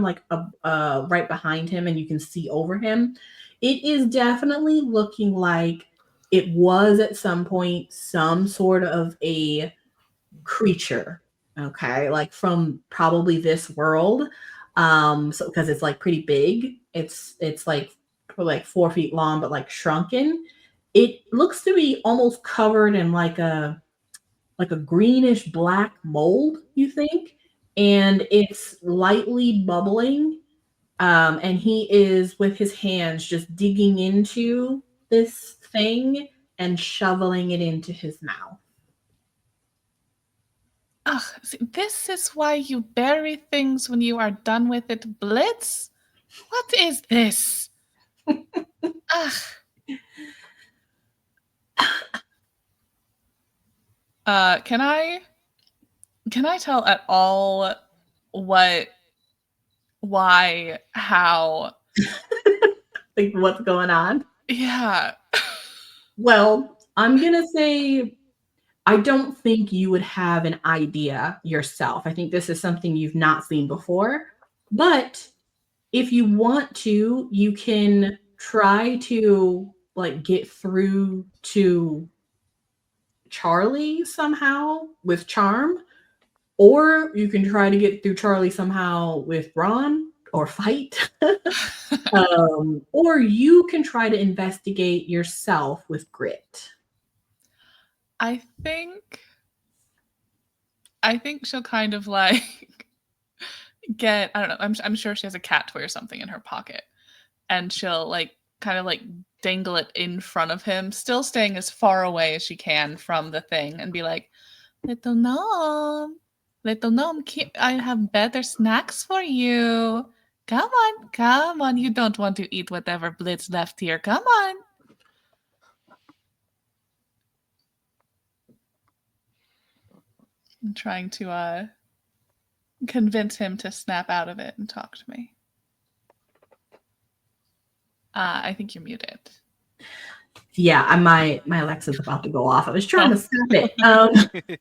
like right behind him and you can see over him, it is definitely looking like it was at some point some sort of a creature, okay, like from probably this world. So because it's like pretty big, it's like 4 feet long, but like shrunken. It looks to be almost covered in like a greenish black mold, you think, and it's lightly bubbling. And he is with his hands just digging into this thing and shoveling it into his mouth. Ugh, see, this is why you bury things when you are done with it, Blitz? What is this? Ugh. Can I tell at all why, how? Like what's going on? Yeah. Well, I'm gonna say I don't think you would have an idea yourself. I think this is something you've not seen before. But if you want to, you can try to like get through to Charlie somehow with charm, or you can try to get through Charlie somehow with brawn or fight. Or you can try to investigate yourself with grit. I think she'll kind of like get, I don't know, I'm sure she has a cat toy or something in her pocket, and she'll like kind of like dangle it in front of him, still staying as far away as she can from the thing, and be like, little gnome, I have better snacks for you. Come on, you don't want to eat whatever Blitz left here. Come on. I'm trying to convince him to snap out of it and talk to me. I think you're muted. Yeah, my Alexa's about to go off. I was trying to stop it.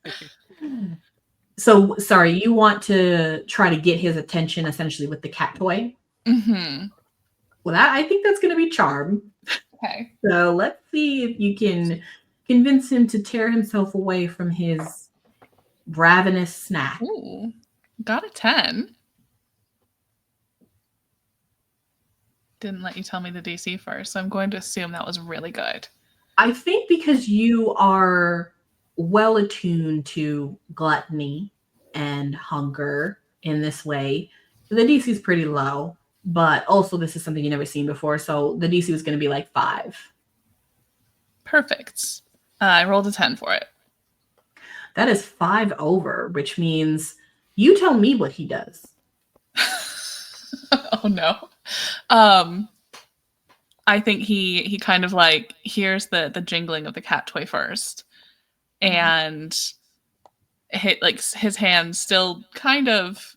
So sorry, you want to try to get his attention essentially with the cat toy? Mm-hmm. Well, I think that's going to be charm. Okay. So let's see if you can convince him to tear himself away from his ravenous snack. Ooh, got a 10. Didn't let you tell me the DC first, so I'm going to assume that was really good. I think because you are well attuned to gluttony and hunger in this way, the DC is pretty low, but also this is something you've never seen before, so the DC was going to be like 5. Perfect. I rolled a 10 for it. That is 5 over, which means you tell me what he does. Oh no. I think he kind of like hears the jingling of the cat toy first, and his hand still kind of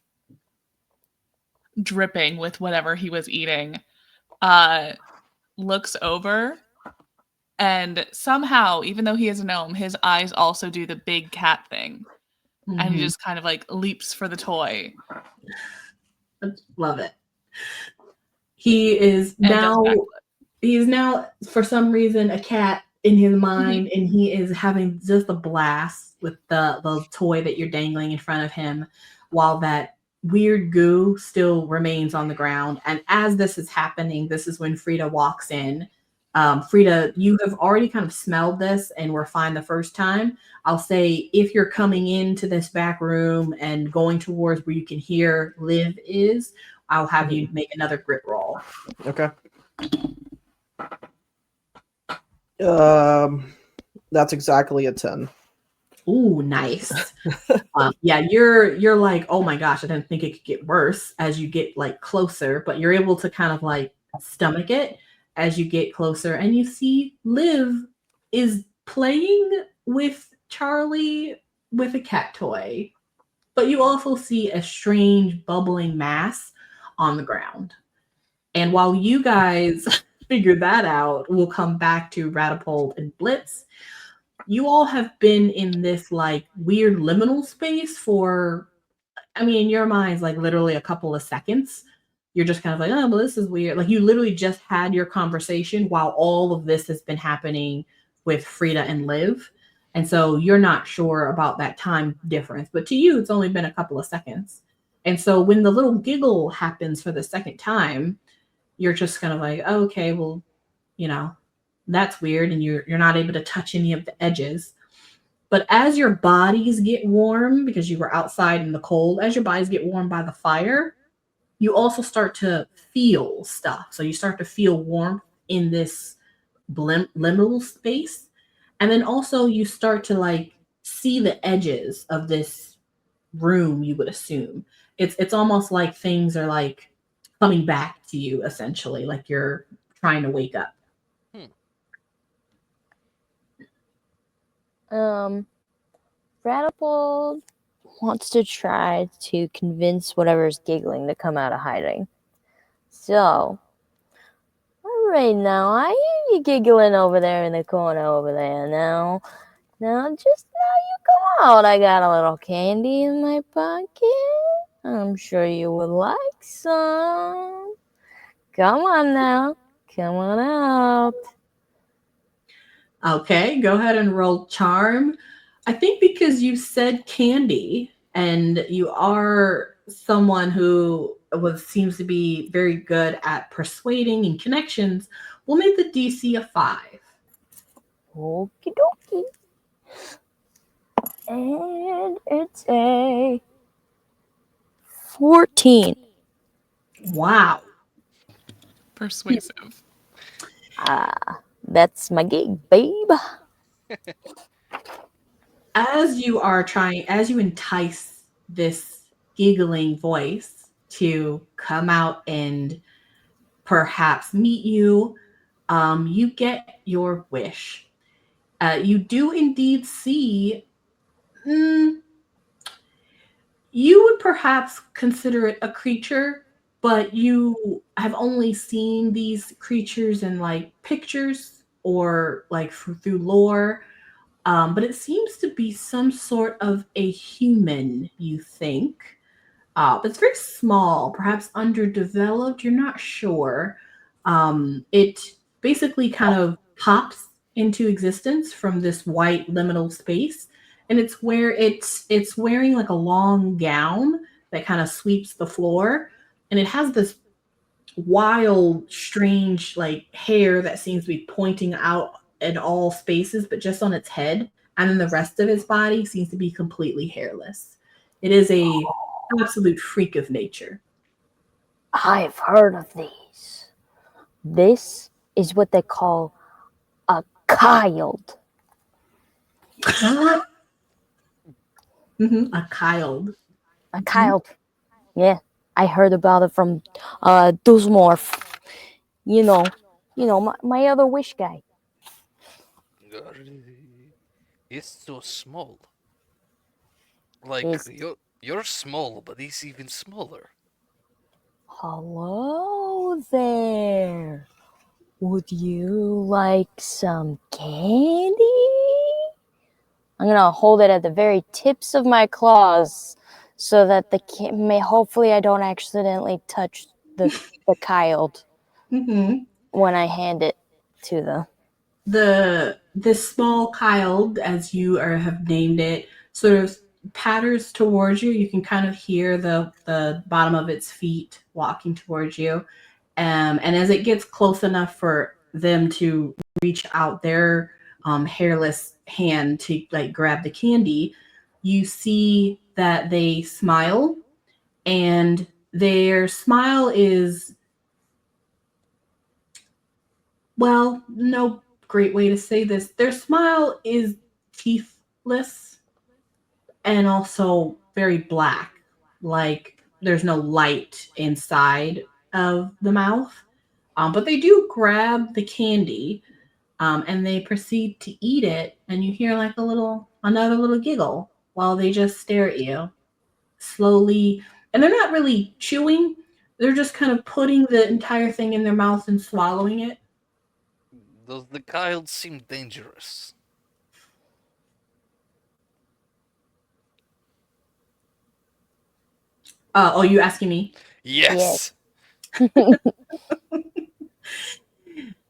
dripping with whatever he was eating, looks over, and somehow, even though he is a gnome, his eyes also do the big cat thing, and he just kind of like leaps for the toy. Love it. He is now for some reason a cat in his mind, and he is having just a blast with the toy that you're dangling in front of him, while that weird goo still remains on the ground. And as this is happening, this is when Fredda walks in. Fredda, you have already kind of smelled this and were fine the first time. I'll say if you're coming into this back room and going towards where you can hear Liv is, I'll have you make another grit roll. Okay. That's exactly a 10. Ooh, nice. Yeah, you're like, oh my gosh, I didn't think it could get worse as you get like closer, but you're able to kind of like stomach it as you get closer, and you see Liv is playing with Charlie with a cat toy, but you also see a strange bubbling mass on the ground. And while you guys figure that out, we'll come back to Ratapold and Blitz. You all have been in this like weird liminal space for, I mean, in your minds, like literally a couple of seconds. You're just kind of like, oh, well, this is weird. Like you literally just had your conversation while all of this has been happening with Fredda and Liv. And so you're not sure about that time difference. But to you, it's only been a couple of seconds. And so when the little giggle happens for the second time, you're just kind of like, oh, okay, well, you know, that's weird. And you're not able to touch any of the edges. But as your bodies get warm, because you were outside in the cold, as your bodies get warm by the fire, you also start to feel stuff. So you start to feel warmth in this liminal space. And then also you start to like see the edges of this room, you would assume. It's almost like things are like coming back to you, essentially, like you're trying to wake up. Ratapold wants to try to convince whatever's giggling to come out of hiding. So, all right now, I hear you giggling over there in the corner over there. Now, just now you come out. I got a little candy in my pocket. I'm sure you would like some. Come on now. Come on out. Okay, go ahead and roll charm. I think because you said candy and you are someone who seems to be very good at persuading and connections, we'll make the DC a 5. Okie dokie. And it's a 14. Wow. Persuasive. That's my gig, babe. As you entice this giggling voice to come out and perhaps meet you, you get your wish. You do indeed see, you would perhaps consider it a creature, but you have only seen these creatures in like pictures or like through lore. But it seems to be some sort of a human, you think. But it's very small, perhaps underdeveloped. You're not sure. It basically kind of pops into existence from this white liminal space, and it's wearing like a long gown that kind of sweeps the floor, and it has this wild, strange like hair that seems to be pointing out in all spaces, but just on its head, and then the rest of its body seems to be completely hairless. It is a absolute freak of nature. I've heard of these. This is what they call a child. A child. A child. Yeah, I heard about it from Dusmorph. You know, my other wish guy. He's so small. Like Is you're small, but he's even smaller. hello there. Would you like some candy? I'm gonna hold it at the very tips of my claws, so that hopefully I don't accidentally touch the child when I hand it to them. This small child, as you have named it, sort of patters towards you. You can kind of hear the bottom of its feet walking towards you. And as it gets close enough for them to reach out their hairless hand to like grab the candy, you see that they smile, and their smile is, well, no great way to say this. Their smile is teethless and also very black, like there's no light inside of the mouth. But they do grab the candy, and they proceed to eat it, and you hear like another little giggle while they just stare at you slowly. And they're not really chewing, they're just kind of putting the entire thing in their mouth and swallowing it. Does the child seem dangerous? Oh, you asking me? Yes.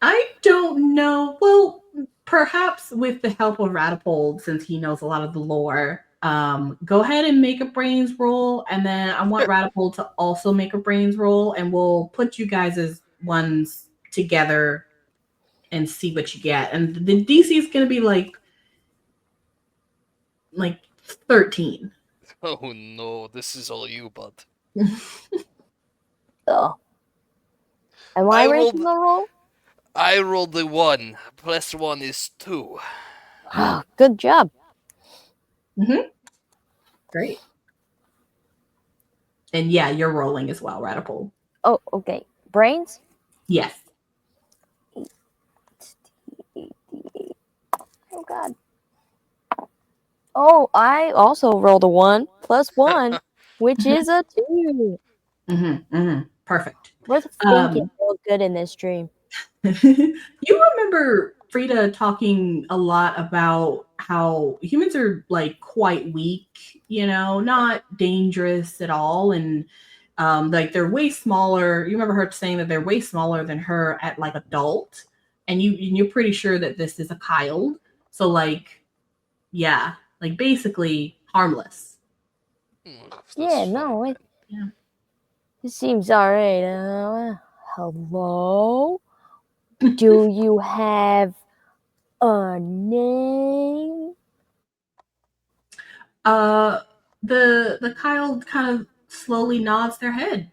I don't know. Well, perhaps with the help of Ratapold, since he knows a lot of the lore, go ahead and make a brains roll, and then I want Ratapold to also make a brains roll, and we'll put you guys as ones together and see what you get. And the DC is going to be like 13. Oh no, this is all you, bud. Oh. Am I making the roll? I rolled the 1. Plus 1 is 2. Good job. Great. And yeah, you're rolling as well, Ratapold. Oh, okay. Brains? Yes. Oh, God. Oh, I also rolled a 1 plus 1, which is a 2. Perfect. We're thinking real good in this dream. You remember Fredda talking a lot about how humans are like quite weak, not dangerous at all. And like they're way smaller. You remember her saying that they're way smaller than her at like adult. And you're pretty sure that this is a child. So like, yeah, like basically harmless. Yeah, no, it seems alright. Hello? Do you have a name? The child kind of slowly nods their head.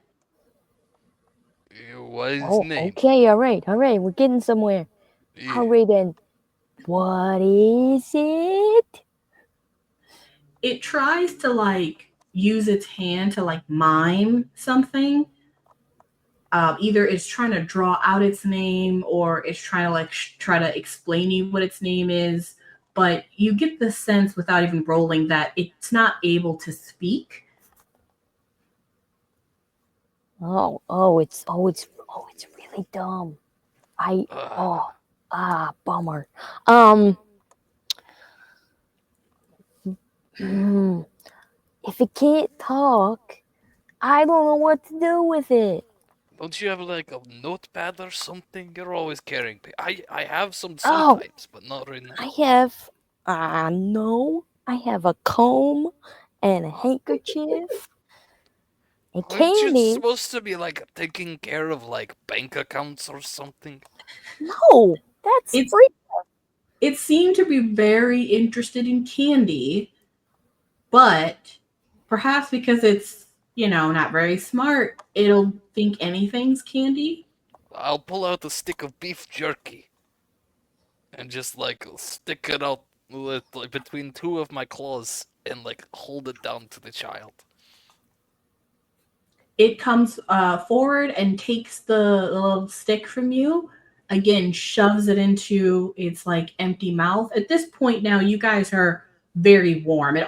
What is his name? Okay, alright, we're getting somewhere. Yeah. Alright then. What is it? It tries to like use its hand to like mime something. Either it's trying to draw out its name, or it's trying to like try to explain you what its name is. But you get the sense without even rolling that it's not able to speak. It's really dumb. Bummer. If it can't talk, I don't know what to do with it. Don't you have like a notepad or something? You're always carrying. I have some sometimes, but not right now. I have. No. I have a comb and a handkerchief. And Aren't you candy. supposed to be like taking care of like bank accounts or something? No, that's free. It seemed to be very interested in candy, but perhaps because it's, not very smart, it'll think anything's candy. I'll pull out a stick of beef jerky and just like stick it out like between two of my claws. and like hold it down to the child. It comes forward and takes the little stick from you. Again, shoves it into its like empty mouth. At this point now, you guys are very warm. You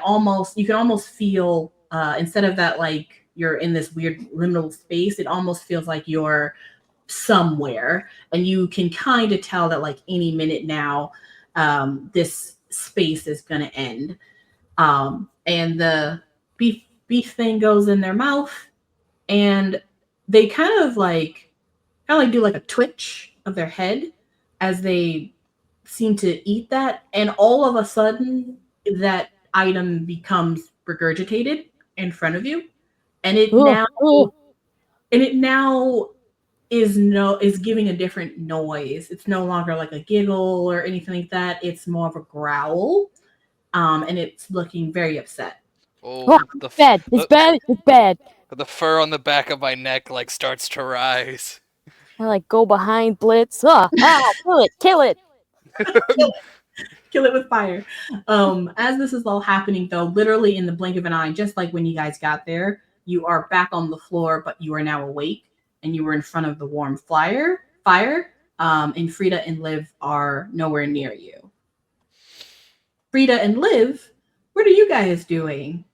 can almost feel instead of that like you're in this weird liminal space, it almost feels like you're somewhere, and you can kind of tell that like any minute now, this space is going to end. And the beef thing goes in their mouth, and they kind of like do like a twitch of their head as they seem to eat that, and all of a sudden that item becomes regurgitated in front of you, and it now is giving a different noise. It's no longer like a giggle or anything like that. It's more of a growl, and it's looking very upset. Oh, It's bad. It's bad. It's bad. The fur on the back of my neck like starts to rise. I like go behind Blitz. Kill it. Kill it with fire. As this is all happening, though, literally in the blink of an eye, just like when you guys got there, you are back on the floor, but you are now awake, and you were in front of the warm fire. And Fredda and Liv are nowhere near you. Fredda and Liv, what are you guys doing?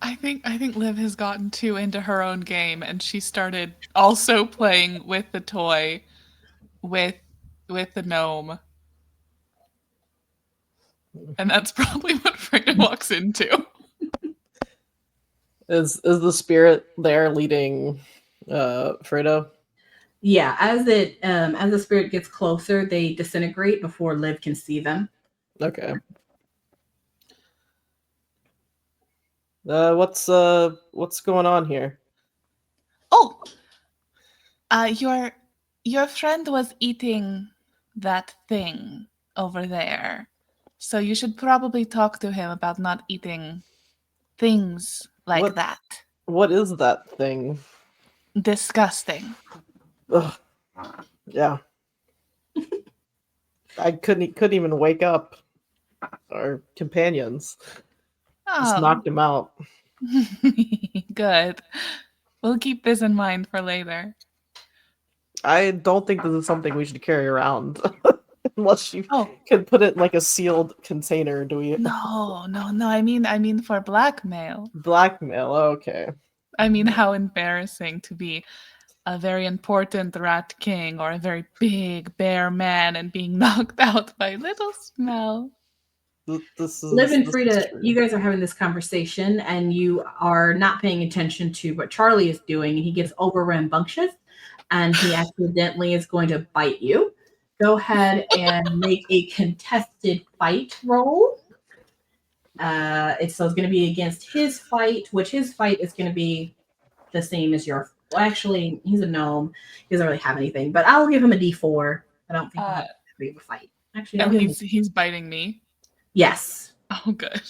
I think Liv has gotten too into her own game, and she started also playing with the toy, with the gnome, and that's probably what Fredda walks into. Is the spirit there leading Fredda? Yeah, as the spirit gets closer, they disintegrate before Liv can see them. Okay. What's going on here? Oh, your friend was eating that thing over there, so you should probably talk to him about not eating things like that. What is that thing? Disgusting. Ugh. Yeah. I couldn't even wake up our companions. Just knocked him out. Good. We'll keep this in mind for later. I don't think this is something we should carry around. Unless you can put it in like a sealed container. Do we? No. I mean for blackmail. Blackmail, okay. I mean, how embarrassing to be a very important rat king or a very big bear man and being knocked out by little smell. Liv and Fredda, you guys are having this conversation, and you are not paying attention to what Charlie is doing. He gets over rambunctious, and he accidentally is going to bite you. Go ahead and make a contested fight roll. It's going to be against his fight, which his fight is going to be the same as your. Well, actually, he's a gnome. He doesn't really have anything, but I'll give him a D4. I don't think he'll have to be a fight. Actually, and he's biting me. Yes. Oh, good.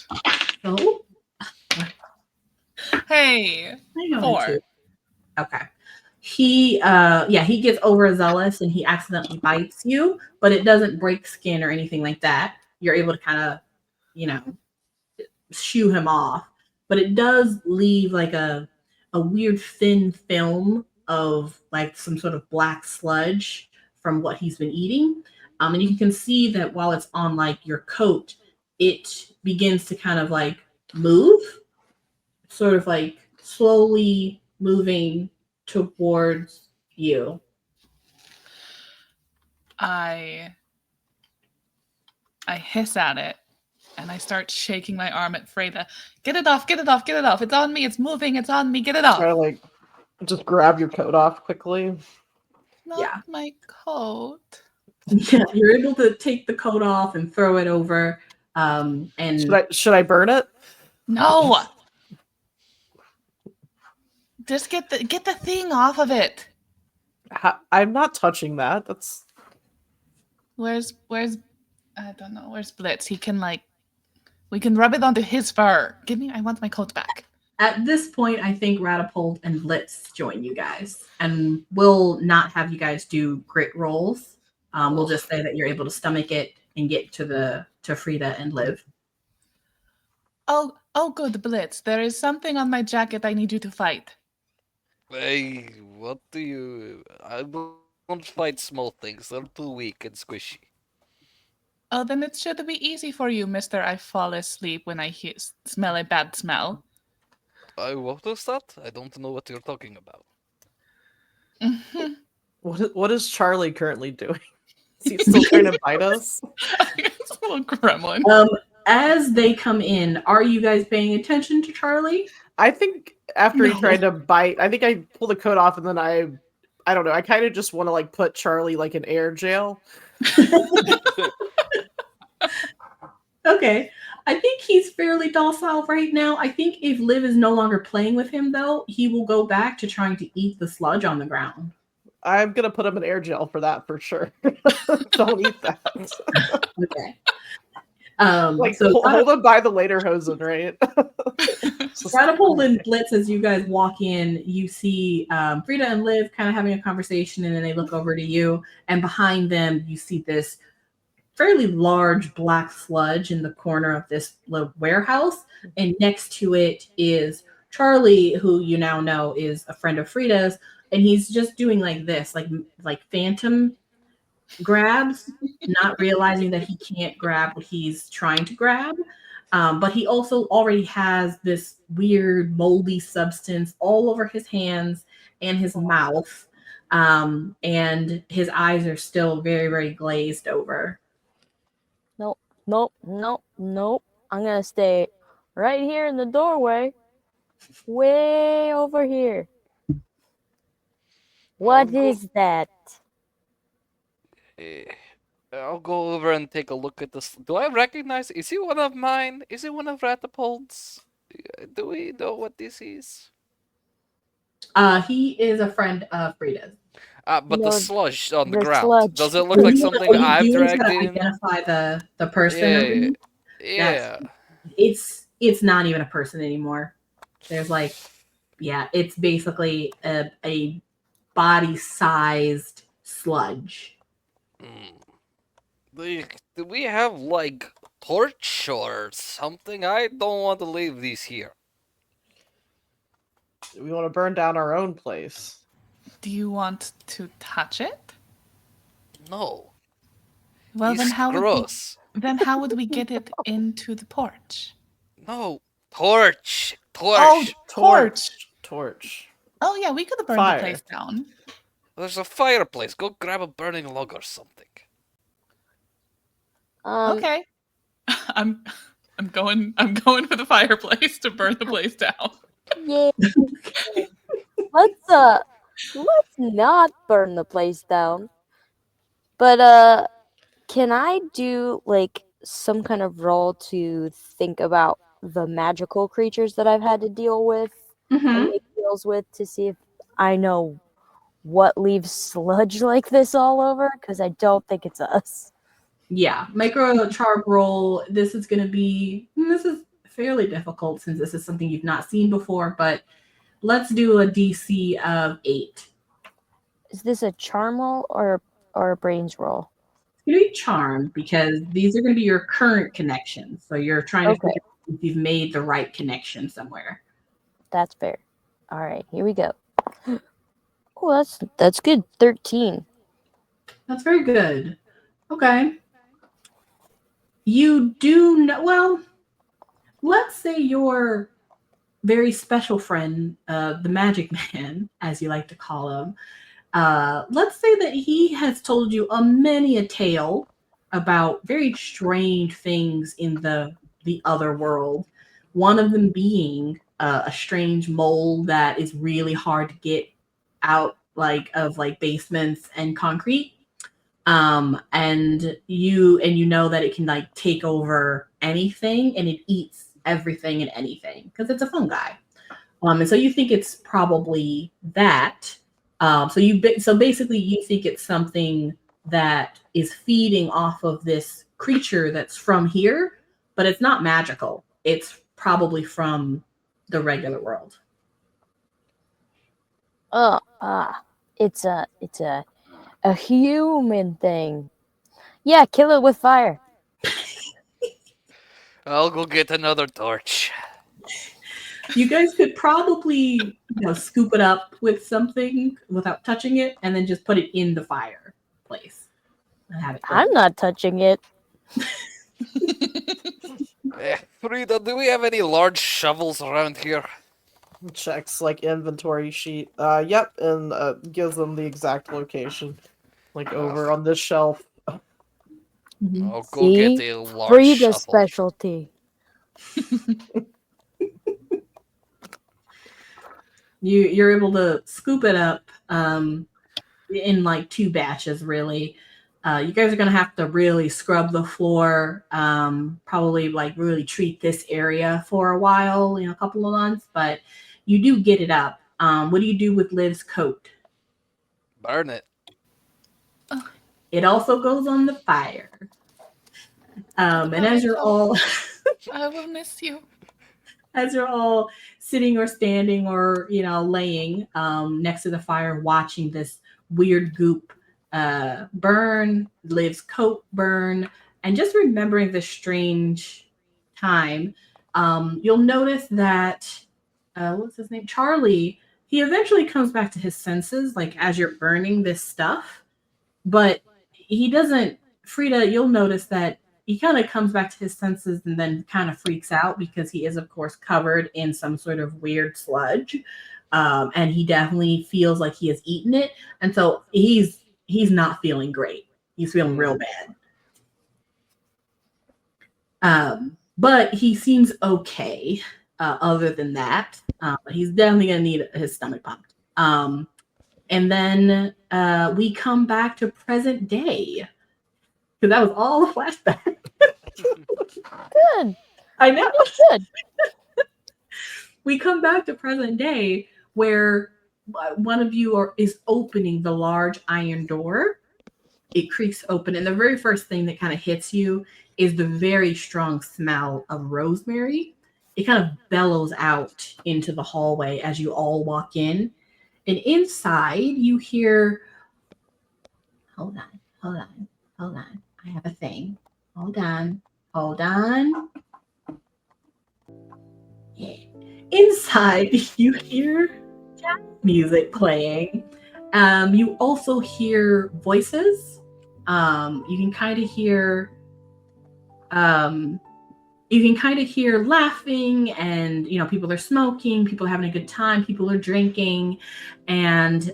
So, hey, 4. Okay. He gets overzealous and he accidentally bites you, but it doesn't break skin or anything like that. You're able to kind of, shoo him off, but it does leave like a weird thin film of like some sort of black sludge from what he's been eating. And you can see that while it's on like your coat, it begins to kind of like move, sort of like slowly moving towards you. I hiss at it and I start shaking my arm at Fredda. Get it off. It's on me. It's moving. It's on me. Get it off. Try to like just grab your coat off quickly. Not my coat. Yeah, you're able to take the coat off and throw it over. And should I burn it? No. Just get the thing off of it. I'm not touching that. That's where's I don't know. Where's Blitz? He can we can rub it onto his fur. I want my coat back. At this point, I think Ratapold and Blitz join you guys, and we'll not have you guys do grit rolls. We'll just say that you're able to stomach it and get to to Fredda and Liv. Oh, good, Blitz. There is something on my jacket I need you to fight. Hey, what do you... I don't fight small things. They're too weak and squishy. Oh, then it should be easy for you, mister. I fall asleep when I smell a bad smell. What was that? I don't know what you're talking about. What is Charlie currently doing? Is he still trying to bite us? It's a little gremlin. As they come in, are you guys paying attention to Charlie? I think after No. he tried to bite, I think I pulled the coat off and then I don't know. I kind of just want to like put Charlie like in air jail. Okay. I think he's fairly docile right now. I think if Liv is no longer playing with him, though, he will go back to trying to eat the sludge on the ground. I'm gonna put him in air jail for that for sure. Don't eat that. Okay. Hold him by the lederhosen, right? Ratapold and Blitz, as you guys walk in, you see Fredda and Liv kind of having a conversation, and then they look over to you, and behind them, you see this fairly large black sludge in the corner of this little warehouse, and next to it is Charlie, who you now know is a friend of Fredda's, and he's just doing like this, like phantom grabs, not realizing that he can't grab what he's trying to grab. But he also already has this weird moldy substance all over his hands and his mouth, and his eyes are still very, very glazed over. Nope. I'm gonna stay right here in the doorway. Way over here. What is that? I'll go over and take a look at this. Do I recognize? Is he one of mine? Is he one of Ratapold's? Do we know what this is? He is a friend of Fredda's. But No, the sludge on the the ground. sludge. Does it look like something I've dragged in? Identify the person. Yeah. It's not even a person anymore. There's it's basically a body-sized sludge. Do we have like torch or something? I don't want to leave these here. We want to burn down our own place. Do you want to touch it? No. Well, It's then how would we get it into the porch? No. Torch. Oh, Torch. Oh yeah, we could have burned Fire. the place down. There's a fireplace. Go grab a burning log or something. Okay. I'm going for the fireplace to burn the place down. Yeah. Let's not burn the place down. But can I do like some kind of roll to think about the magical creatures that I've had to deal with and make deals with to see if I know what leaves sludge like this all over? Because I don't think it's us. Yeah, micro chart roll. This is fairly difficult since this is something you've not seen before, but let's do a DC of 8. Is this a charm roll or a brains roll? It's going to be charm because these are going to be your current connections. So you're trying to figure out if you've made the right connection somewhere. That's fair. All right, here we go. Oh, that's good. 13. That's very good. Okay. You do know, well, let's say your very special friend, the magic man, as you like to call him, let's say that he has told you many a tale about very strange things in the other world. One of them being a strange mole that is really hard to get out of basements and concrete. And you know that it can take over anything and it eats everything and anything because it's a fungi. And so you think it's probably that. So basically you think it's something that is feeding off of this creature that's from here, but it's not magical. It's probably from the regular world. It's a human thing. Yeah, kill it with fire. I'll go get another torch. You guys could probably, scoop it up with something without touching it, and then just put it in the fireplace and have it burn. I'm not touching it. Frida, do we have any large shovels around here? Checks like inventory sheet. Yep, and gives them the exact location, like over on this shelf. Mhm. I'll go get See? a large Frida's shovel. specialty. You're able to scoop it up in like 2 batches, really. You guys are gonna have to really scrub the floor, probably like really treat this area for a while, a couple of months, but you do get it up. What do you do with Liv's coat? Burn it. It also goes on the fire. And as you're all I will miss you. as you're all sitting or standing or laying next to the fire watching this weird goop burn, Liv's coat burn, and just remembering this strange time, you'll notice that what's his name, Charlie, he eventually comes back to his senses, like as you're burning this stuff, but he doesn't. Fredda, you'll notice that he kind of comes back to his senses and then kind of freaks out because he is, of course, covered in some sort of weird sludge. And he definitely feels like he has eaten it. And so he's not feeling great. He's feeling real bad. But he seems okay other than that. He's definitely going to need his stomach pumped. And then we come back to present day. Because that was all a flashback. Good. I know. Good. We come back to present day where one of you is opening the large iron door. It creaks open, and the very first thing that kind of hits you is the very strong smell of rosemary. It kind of bellows out into the hallway as you all walk in. And inside you hear, hold on. I have a thing. Hold on. Yeah. Inside, you hear jazz music playing. You also hear voices. You can kind of hear laughing, and people are smoking, people are having a good time, people are drinking, and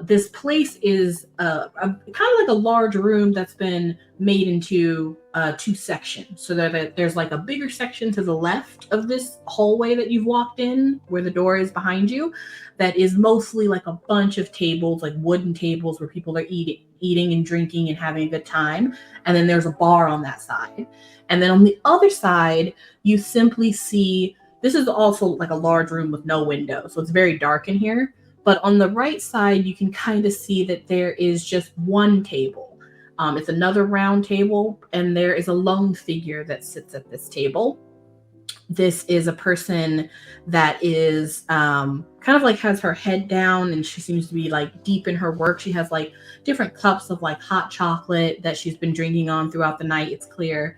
this place is kind of like a large room that's been made into 2 sections. So there's like a bigger section to the left of this hallway that you've walked in, where the door is behind you, that is mostly like a bunch of tables, like wooden tables where people are eating and drinking and having a good time. And then there's a bar on that side. And then on the other side, you simply see, this is also like a large room with no window, so it's very dark in here. But on the right side, you can kind of see that there is just one table. It's another round table, and there is a lone figure that sits at this table. This is a person that is kind of like has her head down, and she seems to be like deep in her work. She has like different cups of like hot chocolate that she's been drinking on throughout the night. It's clear.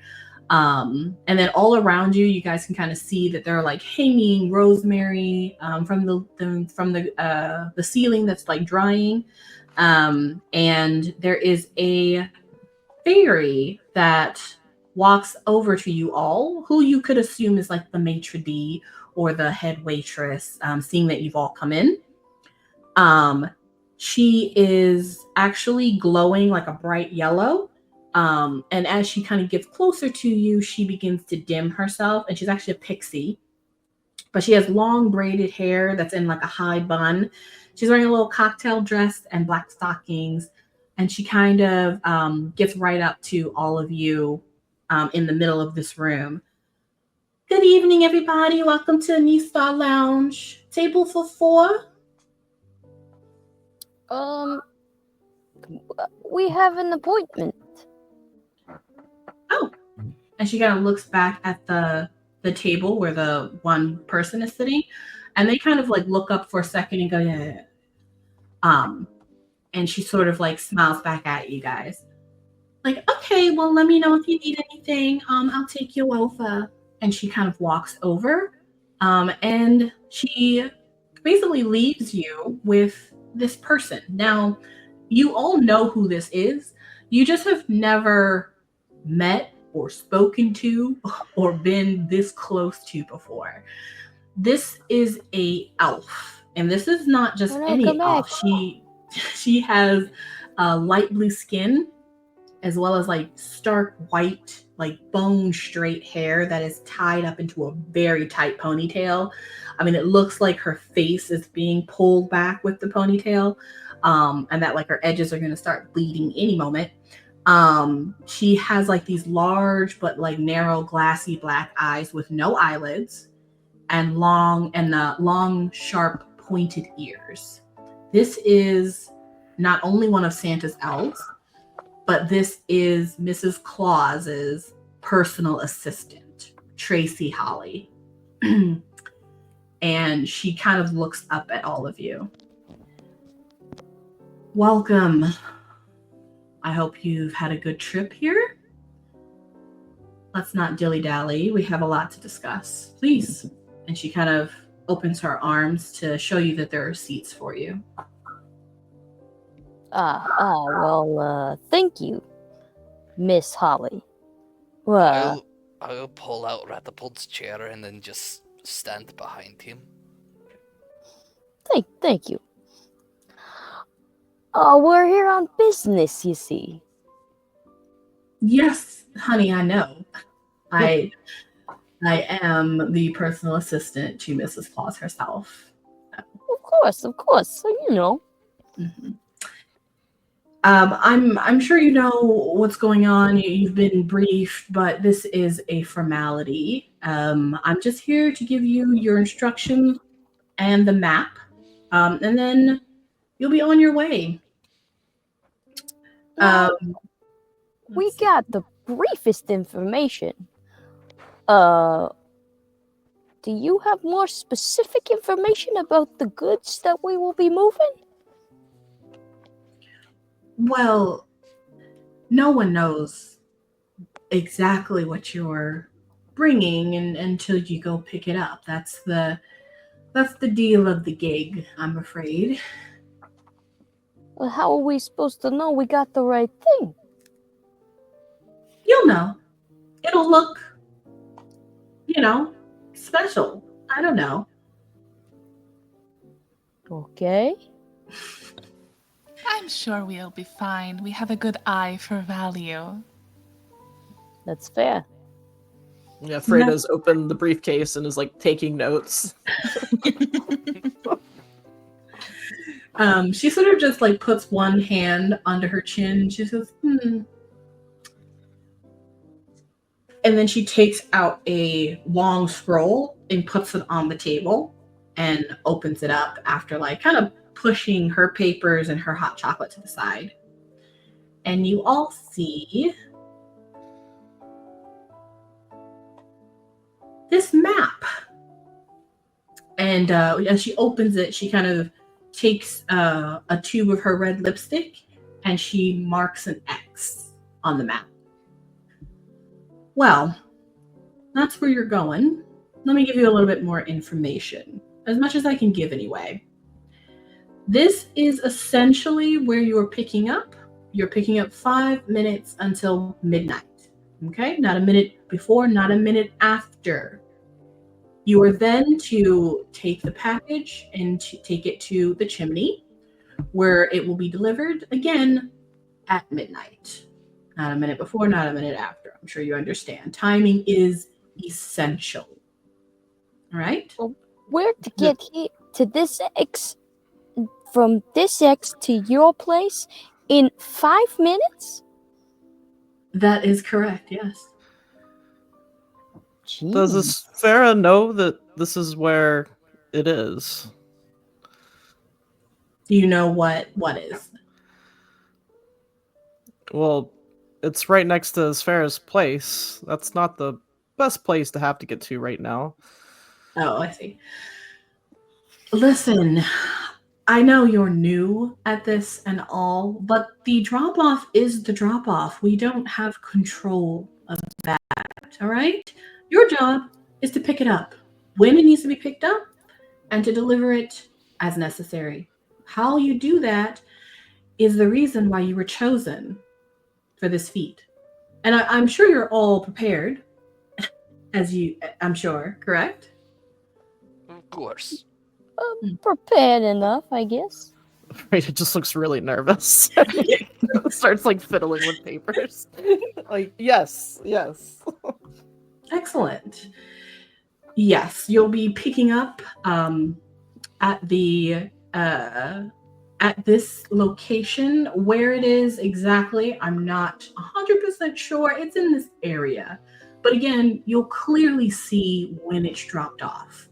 And then all around you, you guys can kind of see that there are like hanging rosemary from the ceiling that's like drying. And there is a fairy that walks over to you all, who you could assume is like the maitre d' or the head waitress, seeing that you've all come in. She is actually glowing like a bright yellow. And as she kind of gets closer to you, she begins to dim herself, and she's actually a pixie, but she has long braided hair that's in like a high bun. She's wearing a little cocktail dress and black stockings, and she kind of gets right up to all of you in the middle of this room. Good evening, everybody. Welcome to New Star Lounge. Table for 4. We have an appointment. Oh, and she kind of looks back at the table where the one person is sitting, and they kind of like look up for a second and go, yeah. And she sort of like smiles back at you guys. Like, okay, well, let me know if you need anything. I'll take you over. and she kind of walks over, and she basically leaves you with this person. Now, you all know who this is. You just have never met or spoken to or been this close to before. This is a elf, and this is not just Well, any come back. elf. She has light blue skin, as well as like stark white, like bone straight hair that is tied up into a very tight ponytail. I mean, it looks like her face is being pulled back with the ponytail, and that like her edges are going to start bleeding any moment. She has like these large but like narrow, glassy black eyes with no eyelids, and long, sharp, pointed ears. This is not only one of Santa's elves, but this is Mrs. Claus's personal assistant, Tracy Holly. And she kind of looks up at all of you. Welcome. I hope you've had a good trip here. Let's not dilly-dally. We have a lot to discuss. Please. And she kind of opens her arms to show you that there are seats for you. Well, thank you, Miss Holly. Well, I'll pull out Ratapold's chair and then just stand behind him. thank you. We're here on business, you see. Yes, honey, I know. I am the personal assistant to Mrs. Claus herself. Of course. So you know. Mm-hmm. I'm sure you know what's going on. You've been briefed, but this is a formality. I'm just here to give you your instructions and the map, and then you'll be on your way. We got the briefest information. Do you have more specific information about the goods that we will be moving? Well, no one knows exactly what you're bringing until you go pick it up. That's the deal of the gig, I'm afraid. Well, how are we supposed to know we got the right thing? You'll know. It'll look, special. I don't know. Okay. I'm sure we'll be fine. We have a good eye for value. That's fair. Yeah, Fredda's opened the briefcase and is like taking notes. She sort of just like puts one hand under her chin and she says, And then she takes out a long scroll and puts it on the table and opens it up after like kind of pushing her papers and her hot chocolate to the side. And you all see this map. And as she opens it, she kind of takes a tube of her red lipstick and she marks an X on the map. Well, that's where you're going. Let me give you a little bit more information, as much as I can give anyway. This is essentially where you're picking up. You're picking up 5 minutes until midnight. Okay? Not a minute before, not a minute after. You are then to take the package and to take it to the chimney, where it will be delivered again at midnight. Not a minute before, not a minute after. I'm sure you understand. Timing is essential. All right? Well, where to get here to this X, from this X to your place in 5 minutes? That is correct, yes. Jeez. Does Farah know that this is where it is? Do you know what is? Well, it's right next to Farah's place. That's not the best place to have to get to right now. Oh, I see. Listen, I know you're new at this and all, but the drop-off is the drop-off. We don't have control of that, all right? Your job is to pick it up when it needs to be picked up and to deliver it as necessary. How you do that is the reason why you were chosen for this feat. And I'm sure you're all prepared, I'm sure, correct? Of course. Prepared enough, I guess. It just looks really nervous. Starts like fiddling with papers. Like, yes. Excellent. Yes, you'll be picking up at this location. Where it is exactly, I'm not 100% sure. It's in this area. But again, you'll clearly see when it's dropped off.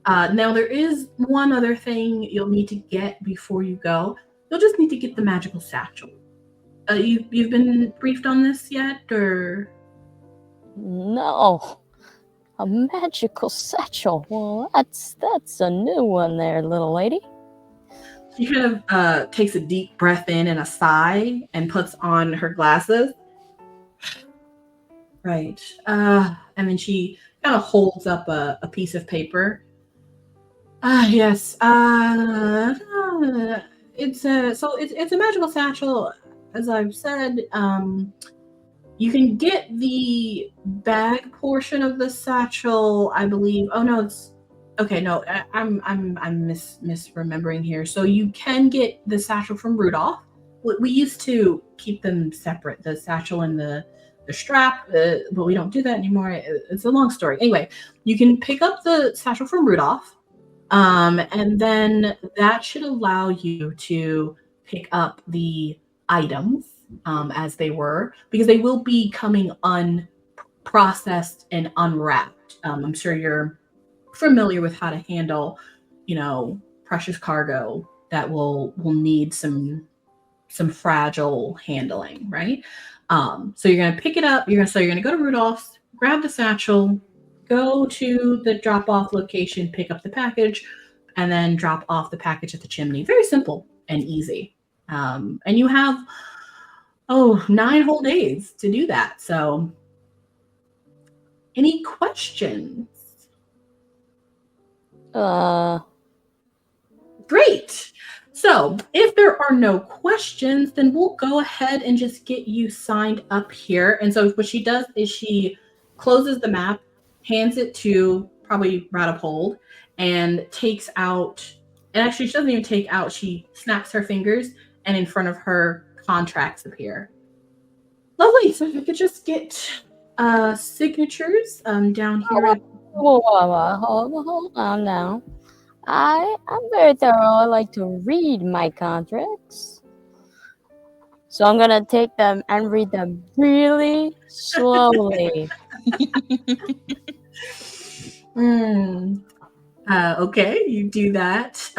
Now, there is one other thing you'll need to get before you go. You'll just need to get the magical satchel. You've been briefed on this yet, or? No. A magical satchel. Well, that's a new one there, little lady. She kind of takes a deep breath in and a sigh and puts on her glasses. Right. And then she kind of holds up a piece of paper. Yes. It's a magical satchel, as I've said. You can get the bag portion of the satchel, I believe. Oh no, it's okay. No, I'm misremembering here. So you can get the satchel from Rudolph. We used to keep them separate, the satchel and the strap, but we don't do that anymore. It's a long story. Anyway, you can pick up the satchel from Rudolph, and then that should allow you to pick up the items as they were, because they will be coming unprocessed and unwrapped. I'm sure you're familiar with how to handle, precious cargo that will need some fragile handling, right? So you're going to pick it up. You're going to go to Rudolph's, grab the satchel, go to the drop-off location, pick up the package, and then drop off the package at the chimney. Very simple and easy. And you have 9 whole days to do that. So, any questions? Great. So, if there are no questions, then we'll go ahead and just get you signed up here. And so what she does is she closes the map, hands it to probably Ratapold, and takes out, and actually she doesn't even take out, she snaps her fingers, and in front of her contracts appear. Lovely. So if you could just get signatures down here. Hold on now. I'm very thorough. I like to read my contracts. So I'm going to take them and read them really slowly. Okay, you do that.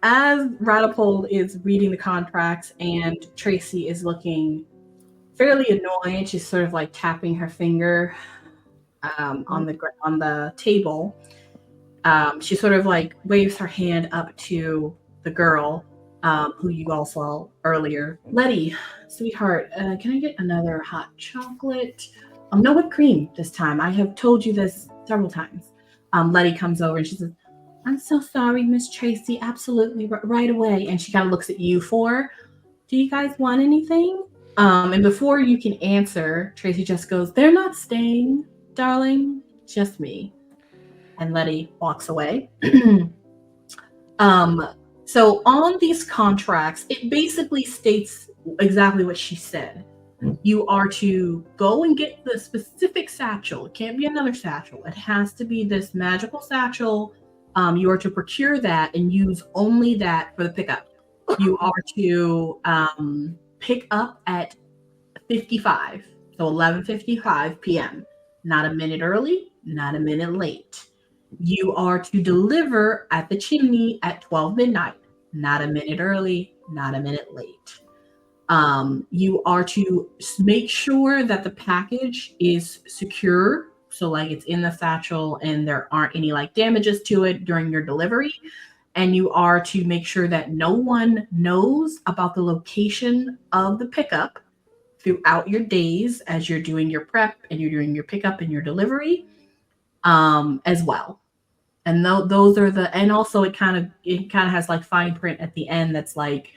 As Ratapold is reading the contracts and Tracy is looking fairly annoyed, she's sort of like tapping her finger on the table. She sort of like waves her hand up to the girl who you all saw earlier. Letty, sweetheart, can I get another hot chocolate? No whipped cream this time. I have told you this several times. Letty comes over and she says, I'm so sorry, Miss Tracy. Absolutely, right away. And she kind of looks at you do you guys want anything? And before you can answer, Tracy just goes, they're not staying, darling, just me. And Letty walks away. So on these contracts, it basically states exactly what she said. You are to go and get the specific satchel. It can't be another satchel. It has to be this magical satchel. You are to procure that and use only that for the pickup. You are to pick up at 55, so 11:55 p.m. Not a minute early, not a minute late. You are to deliver at the chimney at 12 midnight. Not a minute early, not a minute late. You are to make sure that the package is secure. So like it's in the satchel and there aren't any like damages to it during your delivery. And you are to make sure that no one knows about the location of the pickup throughout your days as you're doing your prep and you're doing your pickup and your delivery, as well. And those are and also it kind of has like fine print at the end that's like,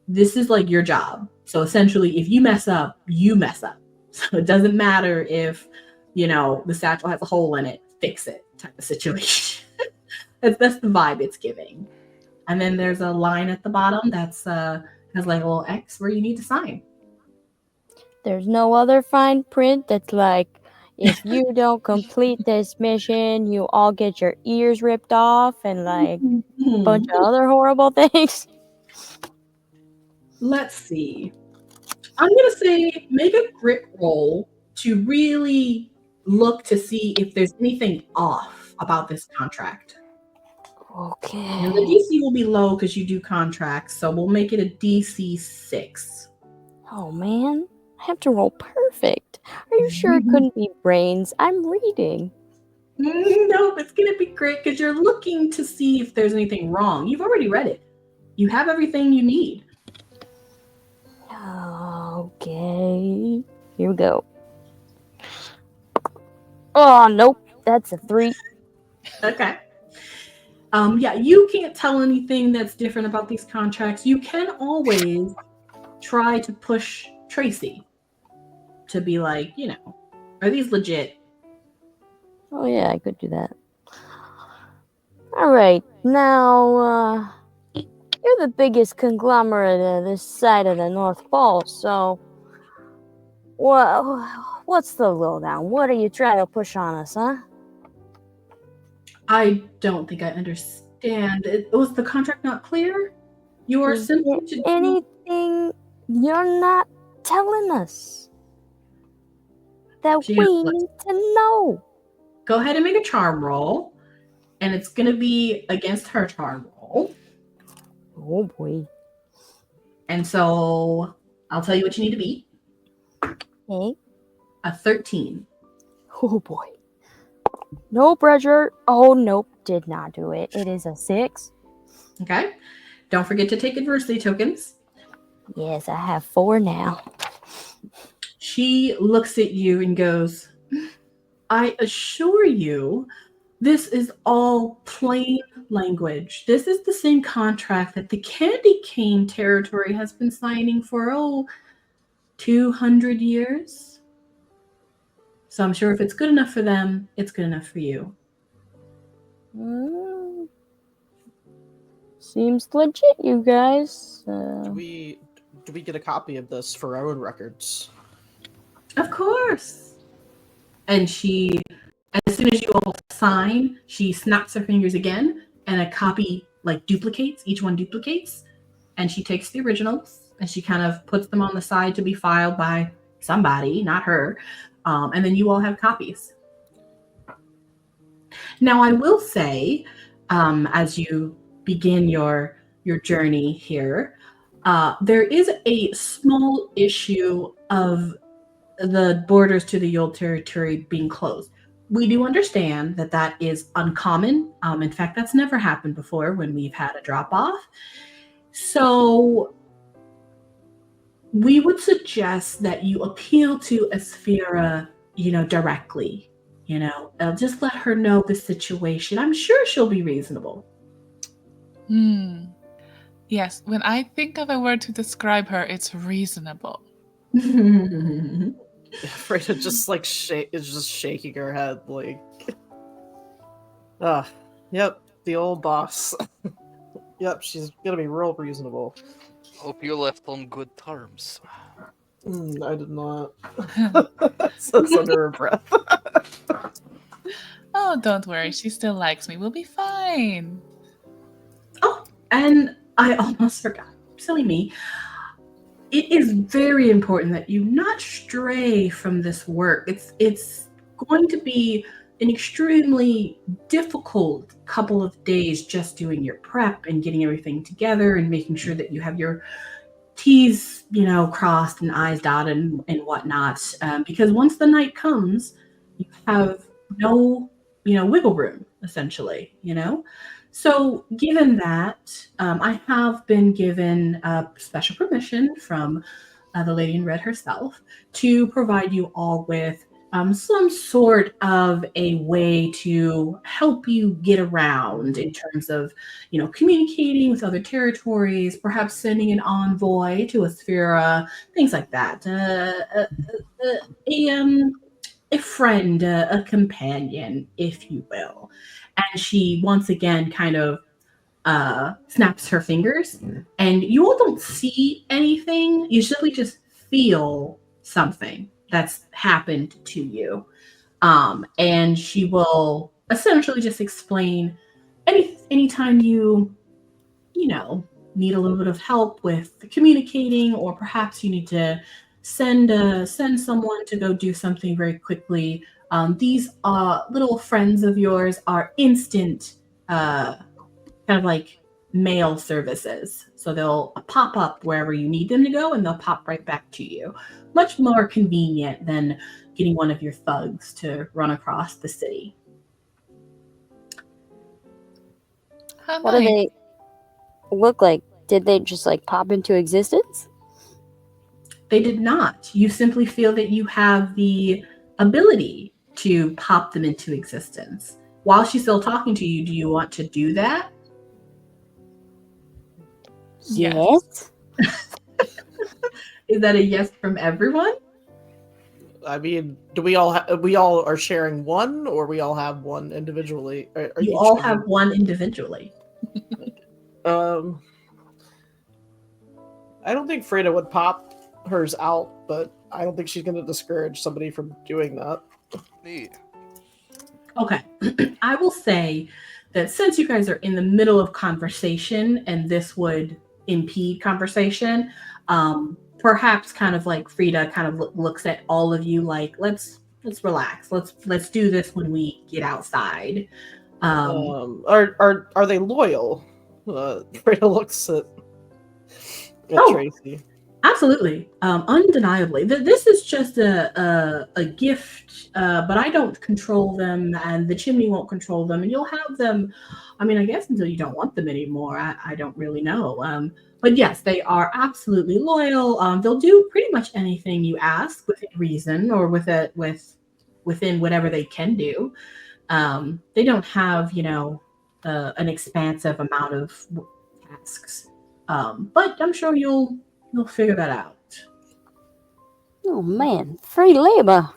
this is like your job. So essentially, if you mess up, you mess up. So it doesn't matter if, the satchel has a hole in it, fix it type of situation. that's the vibe it's giving. And then there's a line at the bottom that's has like a little X where you need to sign. There's no other fine print that's like, if you don't complete this mission, you all get your ears ripped off and like a bunch of other horrible things. Let's see. I'm going to say make a grit roll to really look to see if there's anything off about this contract. Okay. And the DC will be low because you do contracts, so we'll make it a DC 6. Oh man, I have to roll perfect. Are you sure it couldn't be brains? I'm reading. No, it's going to be great because you're looking to see if there's anything wrong. You've already read it. You have everything you need. Okay. Here we go. Oh, nope. That's a 3. Okay. Yeah, you can't tell anything that's different about these contracts. You can always try to push Tracy to be like, are these legit? Oh, yeah, I could do that. All right. Now, you're the biggest conglomerate of this side of the North Pole, so what's the lowdown? What are you trying to push on us, huh? I don't think I understand. Was the contract not clear? You are Is simply there to do anything you're not telling us that She we has- need to know? Go ahead and make a charm roll, and it's going to be against her charm roll. Oh boy. And so I'll tell you what you need to beat. Okay. A 13. Oh boy. No pressure. Oh nope, did not do it. It is a 6. Okay. Don't forget to take adversity tokens. Yes, I have 4 now. She looks at you and goes, I assure you, this is all plain language. This is the same contract that the Candy Cane territory has been signing for, 200 years. So I'm sure if it's good enough for them, it's good enough for you. Seems legit, you guys. Do we get a copy of this for our own records? Of course. And she, as soon as you all sign, she snaps her fingers again, and a copy duplicates. Each one duplicates, and she takes the originals and she kind of puts them on the side to be filed by somebody, not her. And then you all have copies. Now, I will say, as you begin your journey here, there is a small issue of the borders to the Yold territory being closed. We do understand that is uncommon. In fact, that's never happened before when we've had a drop-off. So we would suggest that you appeal to Asphira, directly. Just let her know the situation. I'm sure she'll be reasonable. Yes, when I think of a word to describe her, it's reasonable. Fredda just is just shaking her head yep, the old boss. Yep, she's gonna be real reasonable. Hope you left on good terms. I did not. Says under her breath. Oh, don't worry, she still likes me. We'll be fine. Oh, and I almost forgot. Silly me. It is very important that you not stray from this work. It's going to be an extremely difficult couple of days just doing your prep and getting everything together and making sure that you have your T's, crossed and I's dotted and whatnot. Because once the night comes, you have no, wiggle room, essentially, So given that, I have been given special permission from the Lady in Red herself, to provide you all with some sort of a way to help you get around in terms of, communicating with other territories, perhaps sending an envoy to Asphera, things like that. A friend, a companion, if you will. And she once again kind of snaps her fingers, and you all don't see anything. You simply just feel something that's happened to you. And she will essentially just explain anytime need a little bit of help with communicating, or perhaps you need to send someone to go do something very quickly. These little friends of yours are instant kind of like mail services. So they'll pop up wherever you need them to go, and they'll pop right back to you. Much more convenient than getting one of your thugs to run across the city. What do they look like? Did they just like pop into existence? They did not. You simply feel that you have the ability to pop them into existence. While she's still talking to you, do you want to do that? Yes. Is that a yes from everyone? I mean, do we all are sharing one, or we all have one individually? Are You each all of have one individually. I don't think Fredda would pop hers out, but I don't think she's going to discourage somebody from doing that. Yeah. Okay. I will say that since you guys are in the middle of conversation and this would impede conversation, perhaps kind of like Fredda kind of looks at all of you like, let's relax. Let's do this when we get outside. Are they loyal? Fredda looks at Tracy. Absolutely. Undeniably. This is just a gift, but I don't control them, and the chimney won't control them, and you'll have them, I guess until you don't want them anymore. I don't really know. But yes, they are absolutely loyal. They'll do pretty much anything you ask within reason, or within whatever they can do. They don't have, an expansive amount of tasks. But I'm sure you'll figure that out. Oh man, free labor.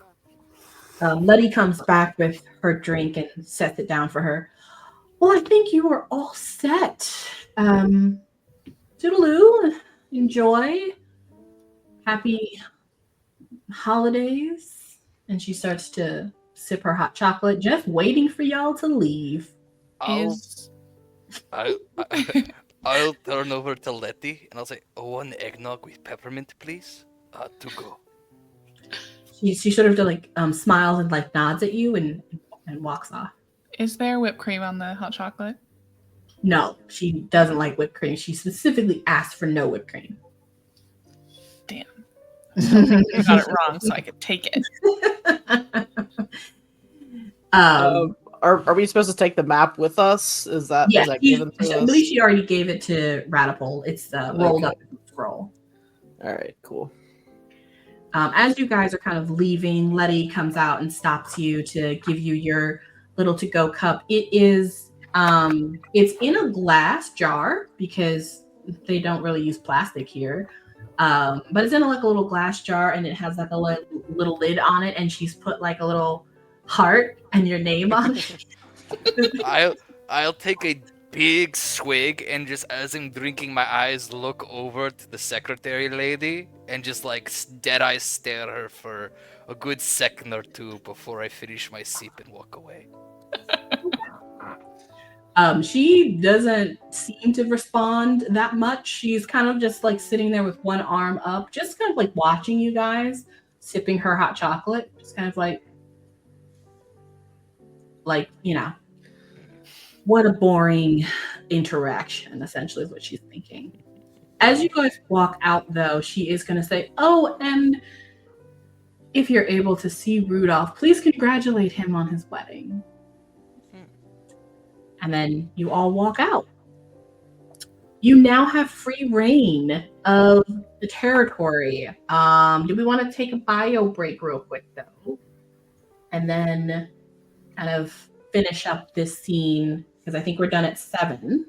Letty comes back with her drink and sets it down for her. Well, I think you are all set. Toodaloo, enjoy. Happy holidays. And she starts to sip her hot chocolate, just waiting for y'all to leave. I'll turn over to Letty and I'll say, one eggnog with peppermint, please. To go. She sort of smiles and nods at you and walks off. Is there whipped cream on the hot chocolate? No, she doesn't like whipped cream. She specifically asked for no whipped cream. Damn. I got it wrong, so I could take it. Are we supposed to take the map with us? Is that given to us? I believe she already gave it to Ratapold. It's rolled up in the scroll. All right, cool. As you guys are kind of leaving, Letty comes out and stops you to give you your little to-go cup. It is it's in a glass jar because they don't really use plastic here. But it's in a little glass jar, and it has a little lid on it, and she's put a little heart and your name on it. I'll take a big swig, and just as I'm drinking, my eyes look over to the secretary lady and just dead eye stare at her for a good second or two before I finish my sip and walk away. She doesn't seem to respond that much. She's kind of just sitting there with one arm up, just kind of watching you guys, sipping her hot chocolate, just kind of what a boring interaction, essentially is what she's thinking. As you guys walk out, though, she is going to say, oh, and if you're able to see Rudolph, please congratulate him on his wedding. And then you all walk out. you now have free reign of the territory. Do we want to take a bio break real quick though, and then kind of finish up this scene because I think we're done at 7,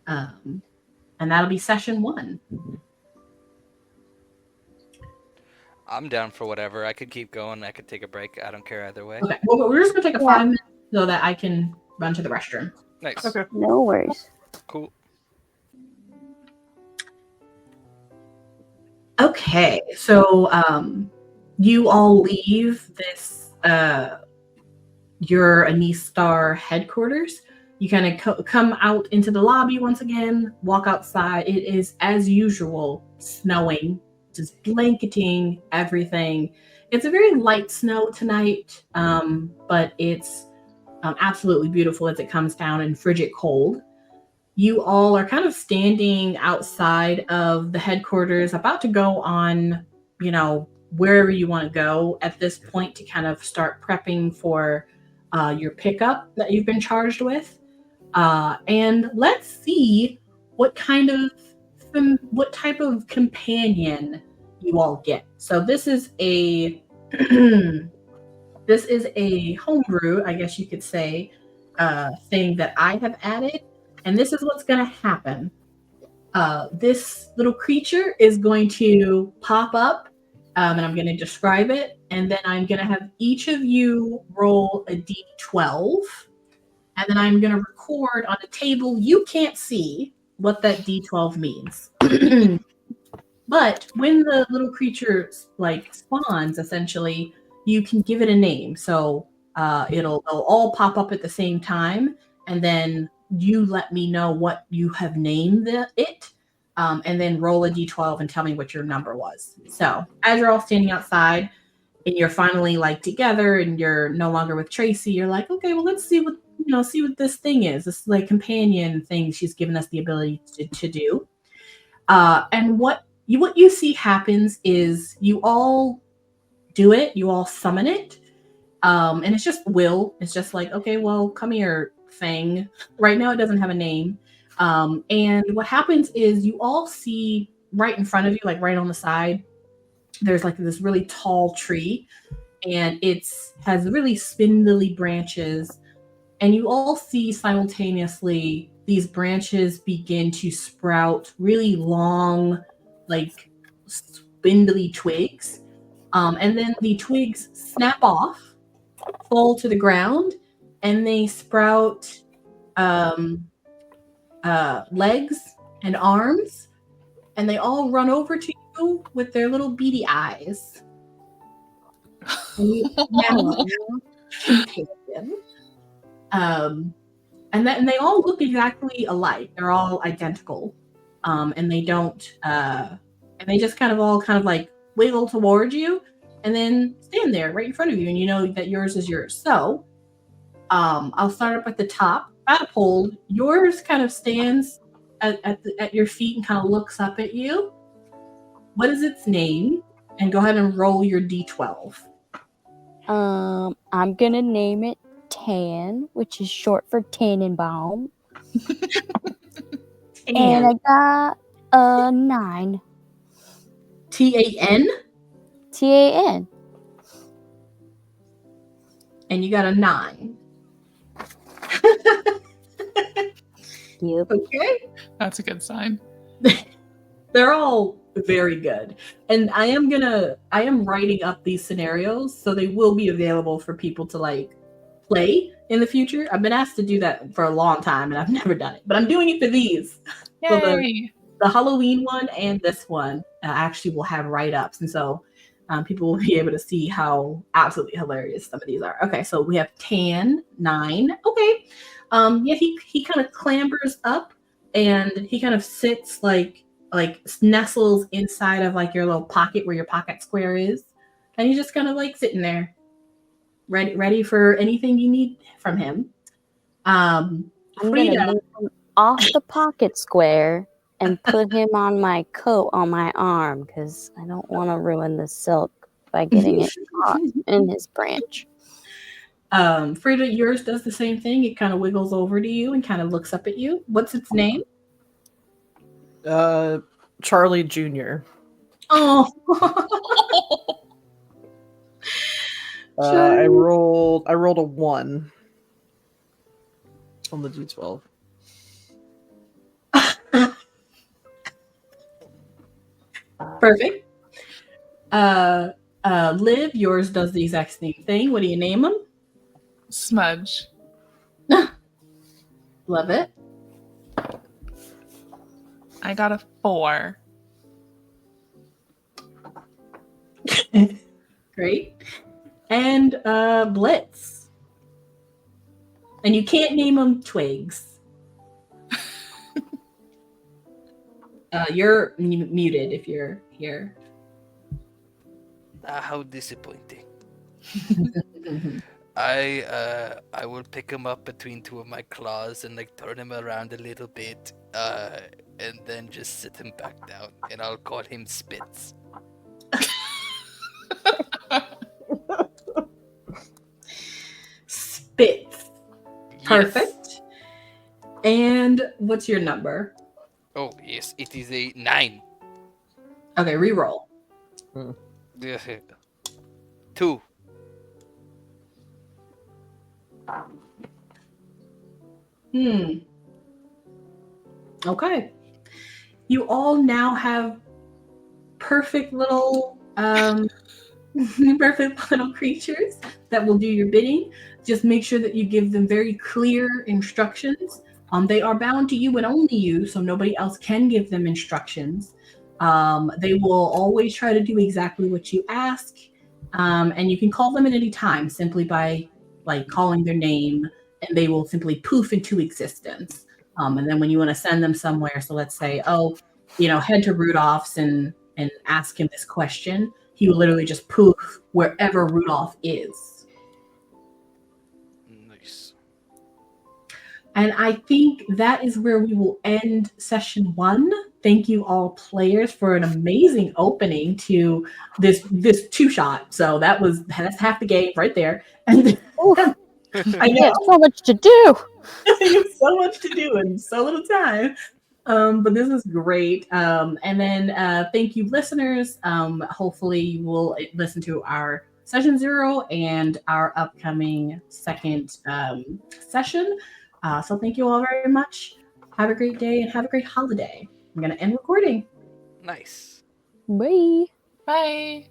and that'll be session 1. I'm down for whatever. I could keep going. I could take a break. I don't care either way. Okay, well, we're just gonna take a Yeah. 5 minutes so that I can run to the restroom. Nice. Okay. No worries. Cool. Okay, so you all leave this your Anistar headquarters. You kind of come out into the lobby once again, walk outside. It is as usual snowing, just blanketing everything. It's a very light snow tonight, but it's absolutely beautiful as it comes down and frigid cold. You all are kind of standing outside of the headquarters, about to go on, wherever you want to go at this point to kind of start prepping for your pickup that you've been charged with. And let's see what type of companion you all get. So this is a this is a homebrew, I guess you could say, thing that I have added. And this is what's going to happen. This little creature is going to pop up, and I'm going to describe it. And then I'm going to have each of you roll a d12. And then I'm going to record on a table. You can't see what that d12 means. But when the little creature spawns, essentially, you can give it a name. So they'll all pop up at the same time. And then you let me know what you have named it, and then roll a d12 and tell me what your number was. So as you're all standing outside and you're finally together and you're no longer with Tracy, you're like, okay, well, let's see what this thing is. This companion thing she's given us the ability to do. And what you see happens is you all do it, you all summon it. And it's just will. It's just okay, well, come here, thing. Right now it doesn't have a name. And what happens is you all see right in front of you, right on the side, there's this really tall tree, and it has really spindly branches, and you all see simultaneously these branches begin to sprout really long, spindly twigs. And then the twigs snap off, fall to the ground, and they sprout legs and arms, and they all run over to you with their little beady eyes. And you now companion. And they all look exactly alike. They're all identical, and they don't. And they just kind of wiggle towards you, and then stand there right in front of you, and you know that yours is yours. So. I'll start up at the top. Ratapold, yours kind of stands at your feet and kind of looks up at you. What is its name? And go ahead and roll your d12. I'm gonna name it Tan, which is short for Tannenbaum. And I got a 9. Tan? Tan. And you got a 9. Yep. Okay. That's a good sign. They're all very good. And I am writing up these scenarios, so they will be available for people to play in the future. I've been asked to do that for a long time, and I've never done it, but I'm doing it for these. Yay! So the Halloween one and this one actually will have write-ups, and so people will be able to see how absolutely hilarious some of these are. Okay, so we have Tan 9. Okay. Yeah, he kind of clambers up, and he kind of sits nestles inside of your little pocket where your pocket square is, and he's just kind of sitting there, ready for anything you need from him. I'm gonna move him off the pocket square and put him on my coat on my arm because I don't want to ruin the silk by getting it caught in his branch. Fredda, yours does the same thing. It kind of wiggles over to you and kind of looks up at you. What's its name? Charlie Jr. Oh. I rolled a 1 on the D12. Perfect. Liv, yours does the exact same thing. What do you name them? Smudge. Love it. I got a 4. Great. And Blitz. And you can't name them Twigs. You're muted if you're here. How disappointing. I will pick him up between two of my claws and like turn him around a little bit, and then just sit him back down, and I'll call him Spitz. Spitz. Yes. Perfect. And what's your number? Oh yes, it is a 9. Okay, reroll. 2. Okay. You all now have perfect little perfect little creatures that will do your bidding. Just make sure that you give them very clear instructions. They are bound to you and only you, so nobody else can give them instructions. They will always try to do exactly what you ask. And you can call them at any time simply by like calling their name, and they will simply poof into existence. And then when you want to send them somewhere, so let's say, head to Rudolph's and ask him this question, he will literally just poof wherever Rudolph is. Nice. And I think that is where we will end session 1. Thank you all players for an amazing opening to this 2-shot. So that's half the game right there. And I know so much to do. so much to do in so little time. But this is great. And then thank you, listeners. Hopefully you will listen to our session 0 and our upcoming second session. So thank you all very much. Have a great day and have a great holiday. I'm going to end recording. Nice. Bye. Bye.